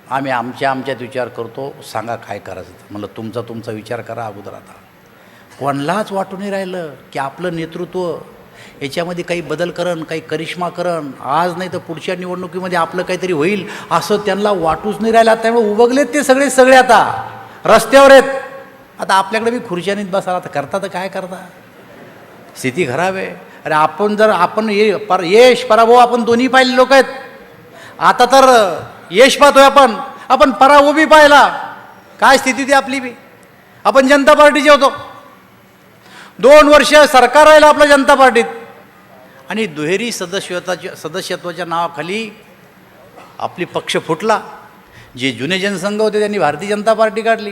आम्ही आमच्यात विचार करतो, सांगा काय करायचं. म्हणलं तुमचा विचार करा अगोदर. आता कोणालाच वाटून नाही राहिलं की आपलं नेतृत्व याच्यामध्ये काही बदल करण, काही करिश्मा करण, आज नाही तर पुढच्या निवडणुकीमध्ये आपलं काहीतरी होईल असं त्यांना वाटूच नाही राहिलं. त्यामुळे उभगलेत ते सगळे आता रस्त्यावर आहेत. आता आपल्याकडे मी खुर्च्यानीत बसायला आता करता तर काय करता, स्थिती खराब आहे. अरे आपण यश पराभव आपण दोन्ही पाहिले लोक आहेत. आता तर यश पाहतोय आपण पराभव बी पाहिला. काय स्थिती ती आपली बी. आपण जनता पार्टीचे होतो, 2 वर्ष सरकार राहिलं आपलं जनता पार्टीत आणि दुहेरी सदस्यत्वाच्या नावाखाली आपली पक्ष फुटला. जे जुने जनसंघ होते त्यांनी भारतीय जनता पार्टी काढली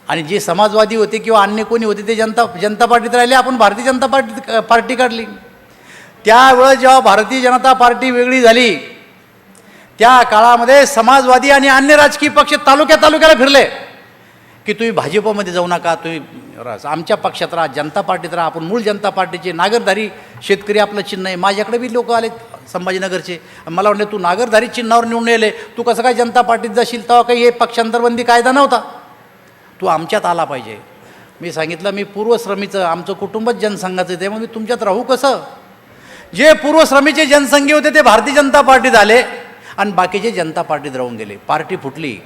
आणि जे समाजवादी होते किंवा अन्य कोणी होते ते जनता पार्टीत राहिले. आपण भारतीय जनता पार्टी काढली. त्यावेळेस जेव्हा भारतीय जनता पार्टी वेगळी झाली त्या काळामध्ये समाजवादी आणि अन्य राजकीय पक्ष तालुक्याला फिरले की तुम्ही भाजपमध्ये जाऊ नका, तुम्ही आमच्या पक्षात राहा, जनता पार्टीत राहा. आपण मूळ जनता पार्टीचे नागरधारी शेतकरी आपलं चिन्ह आहे. माझ्याकडे बी लोक आले संभाजीनगरचे, मला म्हणले तू नागरधारी चिन्हावर निवडून येले, तू कसं काय जनता पार्टीत जाशील. तेव्हा काही हे पक्षांतरबंदी कायदा नव्हता, तू आमच्यात आला पाहिजे. मी सांगितलं मी पूर्वश्रमीचं, आमचं कुटुंबच जनसंघाचं, त्यामुळे मी तुमच्यात राहू कसं. जे पूर्वश्रमीचे जनसंघी होते ते भारतीय जनता पार्टीत आले आणि बाकीचे जनता पार्टीत राहून गेले. पार्टी फुटली.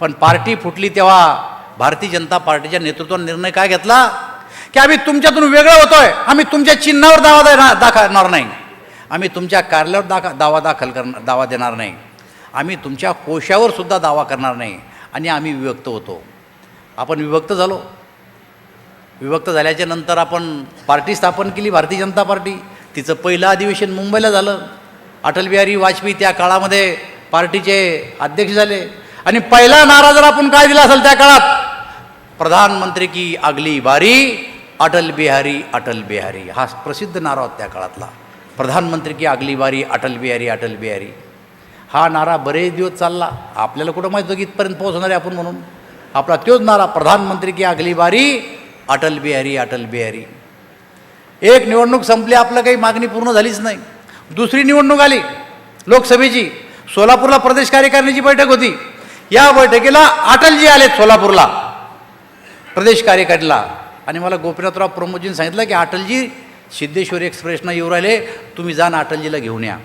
पण पार्टी फुटली तेव्हा भारतीय जनता पार्टीच्या नेतृत्वाने निर्णय काय घेतला की आम्ही तुमच्यातून वेगळं होतोय, आम्ही तुमच्या चिन्हावर दाखवणार नाही, आम्ही तुमच्या कार्यालयावर दावा देणार नाही, आम्ही तुमच्या कोशावर सुद्धा दावा करणार नाही. आणि आम्ही विभक्त होतो. आपण विभक्त झालो. विभक्त झाल्याच्या नंतर आपण पार्टी स्थापन केली, भारतीय जनता पार्टी. तिचं पहिलं अधिवेशन मुंबईला झालं. अटल बिहारी वाजपेयी त्या काळामध्ये पार्टीचे अध्यक्ष झाले. आणि पहिला नारा जर आपण काय दिला असेल त्या काळात, प्रधानमंत्री की अगली बारी अटल बिहारी अटल बिहारी, हा प्रसिद्ध नारा होता त्या काळातला. प्रधानमंत्री की अगली बारी अटल बिहारी अटल बिहारी, हा नारा बरेच दिवस चालला. आपल्याला कुठं माहिती होतं की इथपर्यंत पोहोचणार आहे आपण म्हणून. आपला तोच नारा, प्रधानमंत्री की अगली बारी अटल बिहारी अटल बिहारी. एक निवडणूक संपली, आपलं काही मागणी पूर्ण झालीच नाही. दुसरी निवडणूक आली लोकसभेची. सोलापूरला प्रदेश कार्यकारिणीची बैठक होती. या बैठकीला अटलजी आले सोलापूरला प्रदेश कार्यकारिणीला. आणि मला गोपीनाथराव प्रमोदजींनी सांगितलं की अटलजी सिद्धेश्वर एक्सप्रेसनं येऊ राहिले, तुम्ही जा ना अटलजीला घेऊन या.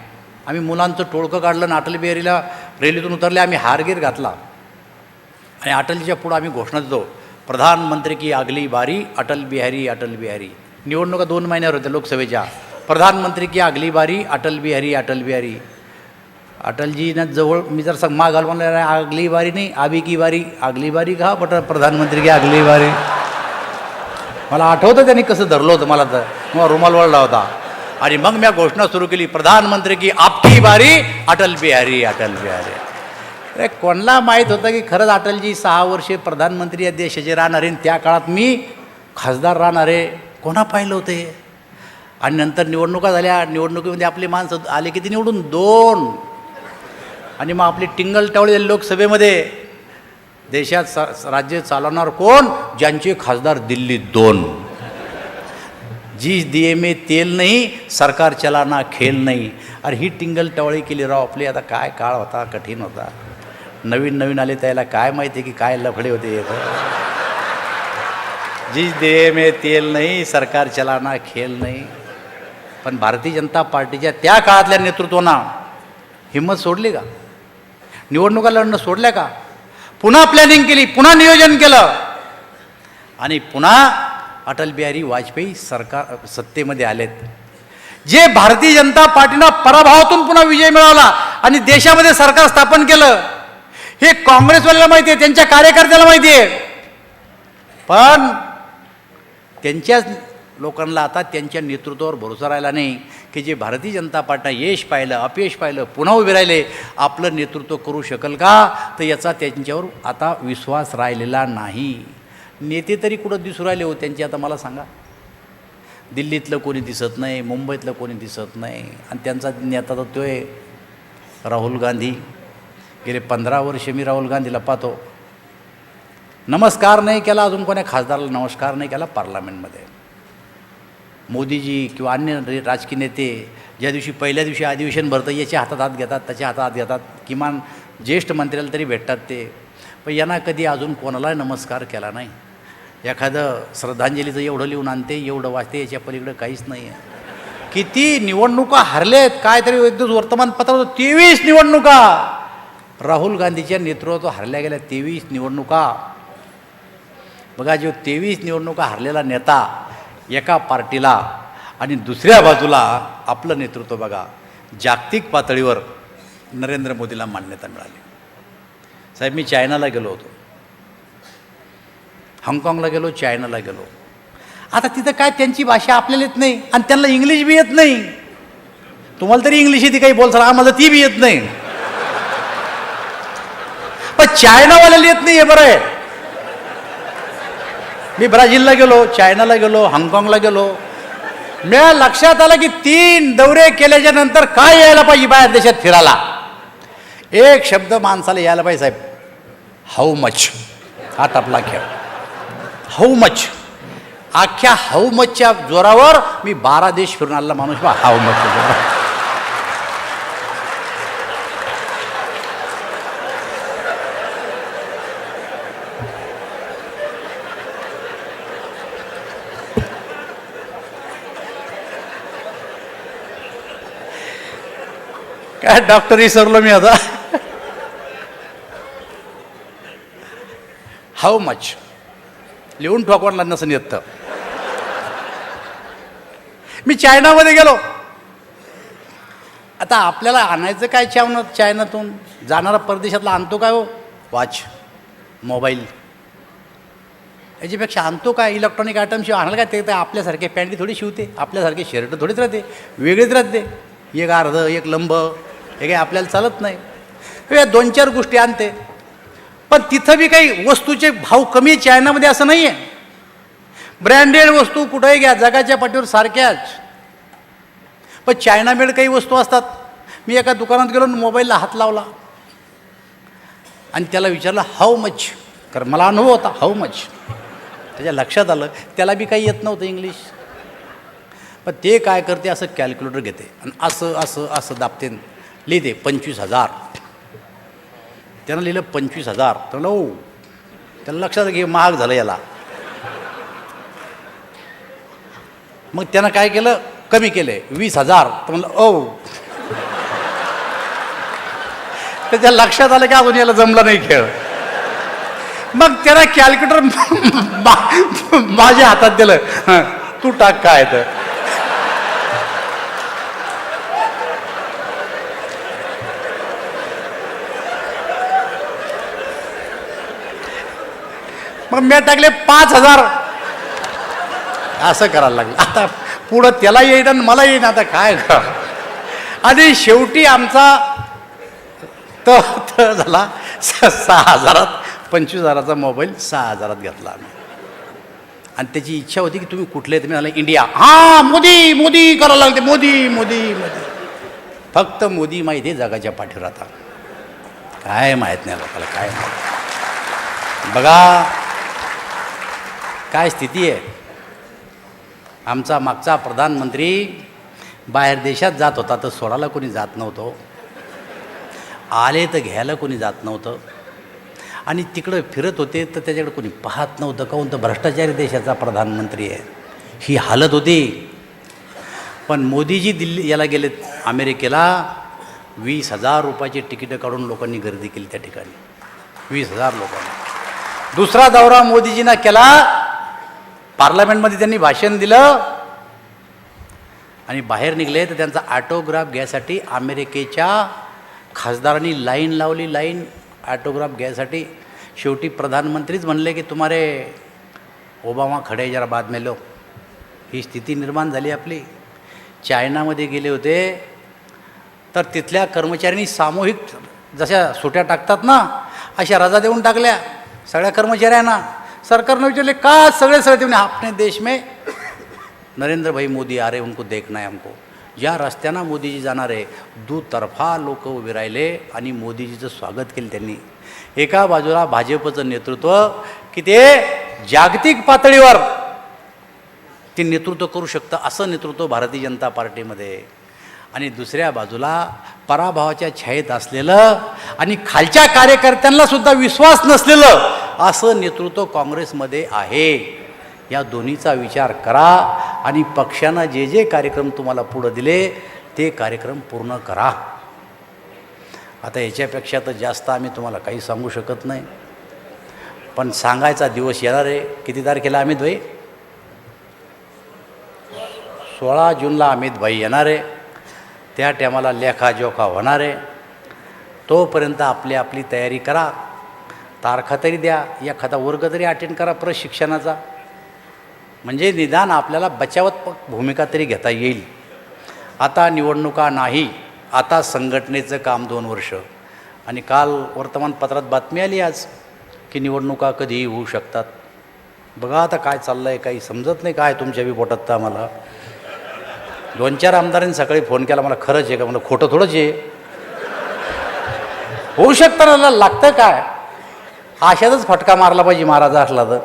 आम्ही मुलांचं टोळकं काढलं आणि अटल बिहारीला रेल्वेतून उतरले. आम्ही हारगीर घातला आणि अटलजीच्या पुढं आम्ही घोषणा देतो, प्रधानमंत्री की अगली बारी अटल बिहारी अटल बिहारी. निवडणुका 2 महिन्यावर होत्या लोकसभेच्या. प्रधानमंत्री की अगली बारी अटल बिहारी अटल बिहारी. अटलजीनं जवळ मी जर माग घालून अगली बारी नाही आबी की बारी, अगली बारी का प्रधानमंत्री की अगली बारी. मला आठवतं त्यांनी कसं धरलं होतं मला, तर मग रुमाल वळला होता. आणि मग मी घोषणा सुरू केली, प्रधानमंत्री की आपकी बारी अटल बिहारी अटल बिहारी. अरे कोणाला माहीत होतं की खरंच अटलजी 6 वर्षे प्रधानमंत्री या देशाचे राहणारे आणि त्या काळात मी खासदार राहणारे, कोणा पाहिलं होते. आणि नंतर निवडणुका झाल्या. निवडणुकीमध्ये आपली माणसं आले किती निवडून 2. आणि मग आपली टिंगल टावळी झाली लोकसभेमध्ये. देशात राज्य चालवणार कोण, ज्यांचे खासदार दिल्लीत 2. जिस दिये में तेल नाही सरकार चलाना खेल नाही. अरे ही टिंगल टवळी केली राव आपली. आता काय काळ होता, कठीण होता. नवीन नवीन आले त्याला काय माहिती की काय लफडे होते. जिस दिये में तेल नाही सरकार चलाना खेल नाही. पण भारतीय जनता पार्टीच्या त्या काळातल्या नेतृत्वानं हिंमत सोडली का? निवडणुका लढणं सोडल्या का? पुन्हा प्लॅनिंग केली, पुन्हा नियोजन केलं आणि पुन्हा अटल बिहारी वाजपेयी सरकार सत्तेमध्ये आलेत. जे भारतीय जनता पार्टीनं पराभवातून पुन्हा विजय मिळवला आणि देशामध्ये सरकार स्थापन केलं, हे काँग्रेसवाल्याला माहिती आहे, त्यांच्या कार्यकर्त्याला माहिती आहे. पण त्यांच्याच लोकांना आता त्यांच्या नेतृत्वावर भरोसा राहिला नाही की जे भारतीय जनता पार्टीनं यश पाहिलं, अपयश पाहिलं, पुन्हा उभे राहिले, आपलं नेतृत्व करू शकेल का, तर याचा त्यांच्यावर आता विश्वास राहिलेला नाही. नेते तरी कुठं दिसू राहिले हो त्यांचे, आता मला सांगा. दिल्लीतलं कोणी दिसत नाही, मुंबईतलं कोणी दिसत नाही. आणि त्यांचा नेता तर तो आहे राहुल गांधी. गेले 15 वर्ष मी राहुल गांधीला पाहतो. नमस्कार नाही केला अजून कोण्या खासदाराला, नमस्कार नाही केला पार्लमेंटमध्ये. मोदीजी किंवा अन्य राजकीय नेते ज्या दिवशी पहिल्या दिवशी अधिवेशन भरतं याच्या हातात हात घेतात, त्याच्या हातात हात घेतात, किमान ज्येष्ठ मंत्र्याला तरी भेटतात ते. पण यांना कधी अजून कोणाला नमस्कार केला नाही. एखादं श्रद्धांजलीचं एवढं लिहून आणते, एवढं वाचते, याच्या पलीकडं काहीच नाही आहे. किती निवडणुका हरलेत, काय तरी एक दिवस वर्तमानपत्र होतं 23 निवडणुका राहुल गांधीच्या नेतृत्वात हरल्या गेल्या. 23 निवडणुका. बघा, जो 23 निवडणुका हरलेला नेता एका पार्टीला आणि दुसऱ्या बाजूला आपलं नेतृत्व बघा. जागतिक पातळीवर नरेंद्र मोदीला मान्यता मिळाली. साहेब मी चायनाला गेलो होतो, हाँगकाँगला गेलो, चायनाला गेलो. आता तिथं काय त्यांची भाषा आपल्याला येत नाही आणि त्यांना इंग्लिश बी येत नाही. तुम्हाला तरी इंग्लिश येते काही बोलसा, आम्हाला ती बी येत नाही. पण चायनावाल्याला येत नाही, हे बरं आहे. मी ब्राझीलला गेलो, चायनाला गेलो, हाँगकाँगला गेलो. मला लक्षात आलं की 3 दौरे केल्याच्या नंतर काय यायला पाहिजे बाहेर देशात फिरायला. एक शब्द माणसाला यायला पाहिजे साहेब, हाऊ मच. हा टपला खेळ, हाऊ मच. अख्ख्या हाऊ मचच्या जोरावर मी 12 देश फिरून आलेला माणूस बा. हाऊ मच काय डॉक्टर विसरलो मी आता. हाऊ मच लिहून ठोकवायला नसून येत. मी चायनामध्ये गेलो. आता आपल्याला आणायचं काय चायनातून, जाणारा परदेशातला आणतो काय हो, वॉच, मोबाईल. याच्यापेक्षा आणतो काय, इलेक्ट्रॉनिक आयटम शिवाय आणायला काय. ते आपल्यासारखे पॅन्टी थोडी शिवते, आपल्यासारखे शर्ट थोडीच राहते, वेगळीच राहते. एक अर्ध एक लंब हे काही आपल्याला चालत नाही. हे 2-4 गोष्टी आणते, पण तिथं बी काही वस्तूचे भाव कमी आहे चायनामध्ये असं नाही आहे. ब्रँडेड वस्तू कुठेही घ्या जगाच्या पाठीवर सारख्याच. पण चायना मेड काही वस्तू असतात. मी एका दुकानात गेलो, मोबाईलला हात लावला आणि त्याला विचारलं हाऊ मच, कारण मला अनुभव होता हाऊ मच. त्याच्या लक्षात आलं त्याला बी काही येत नव्हतं इंग्लिश. पण ते काय करते, असं कॅल्क्युलेटर घेते आणि असं असं असं दाबते, लिहिते 25,000. त्यानं लिहिलं 25,000. तर ओ त्याला लक्षात घे महाग झालं याला. मग त्यानं काय केलं, कमी केले 20,000. तर म्हणलं ओ. त्याच्या लक्षात आलं की अजून याला जमला नाही खेळ. मग त्याला कॅल्क्युलेटर माझ्या हातात दिलं, तू टाक काय तर. मग मी टाकले 5,000. असं करायला लागलं. आता पुढं त्याला येईन आणि मला येईन, आता काय करा. आणि शेवटी आमचा तर झाला 6,000. 25,000चा मोबाईल 6,000 घेतला आम्ही. आणि त्याची इच्छा होती की तुम्ही कुठले, तुम्ही म्हणाले इंडिया. हां मोदी मोदी करायला लागते, मोदी मोदी मोदी. फक्त मोदी माहिती आहे जगाच्या पाठीवर. आता काय माहीत नाही लोकांना, काय माहीत. बघा काय स्थिती आहे. आमचा मागचा प्रधानमंत्री बाहेर देशात जात होता तर सोडायला कोणी जात नव्हतं, आले तर घ्यायला कोणी जात नव्हतं. आणि तिकडं फिरत होते तर त्याच्याकडे कोणी पाहत नव्हतं. काहून तर भ्रष्टाचारी देशाचा प्रधानमंत्री आहे, ही हालत होती. पण मोदीजी दिल्ली याला गेलेत अमेरिकेला. 20,000 रुपयाची तिकीटं काढून लोकांनी गर्दी केली त्या ठिकाणी. 20,000 लोकांनी. दुसरा दौरा मोदीजींना केला. पार्लमेंटमध्ये त्यांनी भाषण दिलं आणि बाहेर निघले तर त्यांचा ऑटोग्राफ घ्यायसाठी अमेरिकेच्या खासदारांनी लाईन लावली. लाईन ऑटोग्राफ घ्यायसाठी. शेवटी प्रधानमंत्रीच म्हणले की तुम्हारे ओबामा खडे जरा बाद में लो. ही स्थिती निर्माण झाली आपली. चायनामध्ये गेले होते तर तिथल्या कर्मचाऱ्यांनी सामूहिक जशा सुट्या टाकतात ना, अशा रजा देऊन टाकल्या सगळ्या कर्मचाऱ्यांना. सरकारनं विचारले का, सगळे ते अपने देश में नरेंद्र भाई मोदी आ रहे, उनको देखना है हमको. ज्या रस्त्यानं मोदीजी जाणार आहे दुतर्फा लोक उभे राहिले आणि मोदीजीचं स्वागत केलं त्यांनी. एका बाजूला भाजपचं नेतृत्व की ते जागतिक पातळीवर ते नेतृत्व करू शकतं असं नेतृत्व भारतीय जनता पार्टीमध्ये, आणि दुसऱ्या बाजूला पराभवाच्या छायेत असलेलं आणि खालच्या कार्यकर्त्यांना सुद्धा विश्वास नसलेलं असं नेतृत्व काँग्रेसमध्ये आहे. या दोन्हीचा विचार करा आणि पक्षानं जे जे कार्यक्रम तुम्हाला पुढं दिले ते कार्यक्रम पूर्ण करा. आता याच्यापेक्षा तर जास्त आम्ही तुम्हाला काही सांगू शकत नाही. पण सांगायचा दिवस येणार आहे. किती तारखेला अमित भाई? 16 जूनला अमित भाई येणार आहे. त्या टायमाला लेखाजोखा होणार आहे. तोपर्यंत आपली तयारी करा. तारखा तरी द्या, एखादा वर्ग तरी अटेंड करा प्रशिक्षणाचा, म्हणजे निदान आपल्याला बचावत भूमिका तरी घेता येईल. आता निवडणुका नाही, आता संघटनेचं काम 2 वर्ष. आणि काल वर्तमानपत्रात बातमी आली आज की निवडणुका कधीही होऊ शकतात. बघा आता काय चाललं आहे, काही समजत नाही काय तुमच्या बी पोटात. तर आम्हाला 2-4 आमदारांनी सकाळी फोन केला, मला खरंच आहे का, मला खोटं थोडंच आहे, होऊ शकतं ना, लागतं काय, अशातच फटका मारला पाहिजे महाराज असला तर.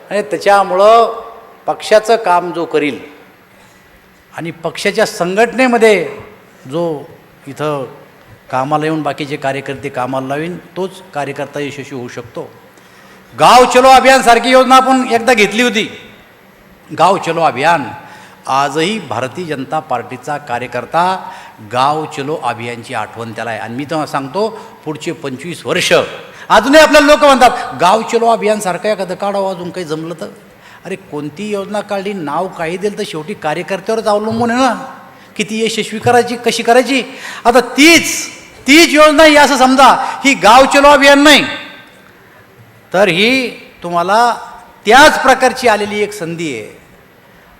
आणि त्याच्यामुळं पक्षाचं काम जो करील आणि पक्षाच्या संघटनेमध्ये जो इथं कामाला येऊन बाकीचे कार्यकर्ते कामाला लावीन तोच कार्यकर्ता यशस्वी होऊ शकतो. गाव चलो अभियानसारखी योजना आपण एकदा घेतली होती. गाव चलो अभियान आजही भारतीय जनता पार्टीचा कार्यकर्ता गाव चलो अभियानची आठवण त्याला आहे. आणि मी तर सांगतो पुढचे 25 वर्ष अजूनही आपल्याला लोक म्हणतात गाव चलो अभियानसारखं एखादं काढावं, अजून काही जमलं तर. अरे कोणती योजना काढली, नाव काही दिलं तर शेवटी कार्यकर्त्यावरच अवलंबून आहे ना, किती यशस्वी करायची, कशी करायची. आता तीच योजना ही असं समजा ही गाव चलो अभियान नाही, तर ही तुम्हाला त्याच प्रकारची आलेली एक संधी आहे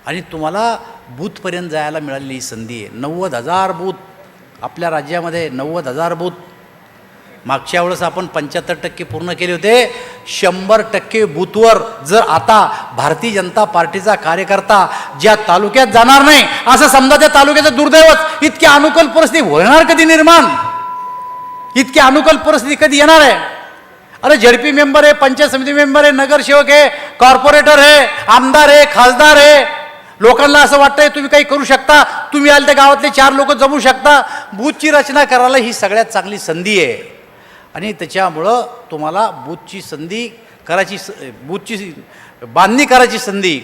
आणि तुम्हाला बूथपर्यंत जायला मिळालेली संधी आहे. 90,000 बूथ आपल्या राज्यामध्ये, 90,000 बूथ. मागच्या वेळेस आपण 75% पूर्ण केले होते. 100% बूथवर जर आता भारतीय जनता पार्टीचा कार्यकर्ता ज्या तालुक्यात जाणार नाही, असं समजा त्या तालुक्याचं दुर्दैवच. इतकी अनुकूल परिस्थिती होणार कधी निर्माण? इतकी अनुकूल परिस्थिती कधी येणार आहे? अरे झडपी मेंबर आहे, पंचायत समिती मेंबर आहे, नगरसेवक आहे, कॉर्पोरेटर आहे, आमदार आहे, खासदार आहे. लोकांना असं वाटतंय तुम्ही काही करू शकता, तुम्ही आले त्या गावातले 4 लोक जमू शकता. बूथची रचना करायला ही सगळ्यात चांगली संधी आहे. आणि त्याच्यामुळं तुम्हाला बूथची संधी करायची, बूथची बांधणी करायची संधी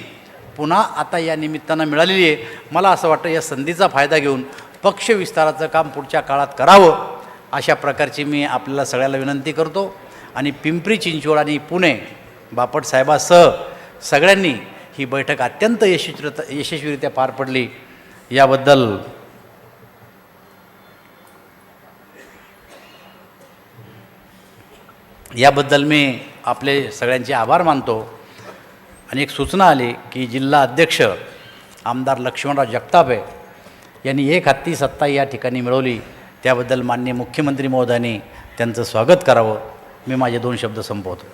पुन्हा आता या निमित्तानं मिळालेली आहे. मला असं वाटतं या संधीचा फायदा घेऊन पक्ष विस्ताराचं काम पुढच्या काळात करावं, अशा प्रकारची मी आपल्याला सगळ्याला विनंती करतो. आणि पिंपरी चिंचवड आणि पुणे बापट साहेबासह सगळ्यांनी ही बैठक अत्यंत यशस्वीरित्या पार पडली, याबद्दल मी आपले सगळ्यांचे आभार मानतो. आणि एक सूचना आली की जिल्हा अध्यक्ष आमदार लक्ष्मणराव जगतापे यांनी 1 हत्ती सत्ता या ठिकाणी मिळवली, त्याबद्दल माननीय मुख्यमंत्री महोदयांनी त्यांचं स्वागत करावं. मी माझे 2 शब्द संपवतो.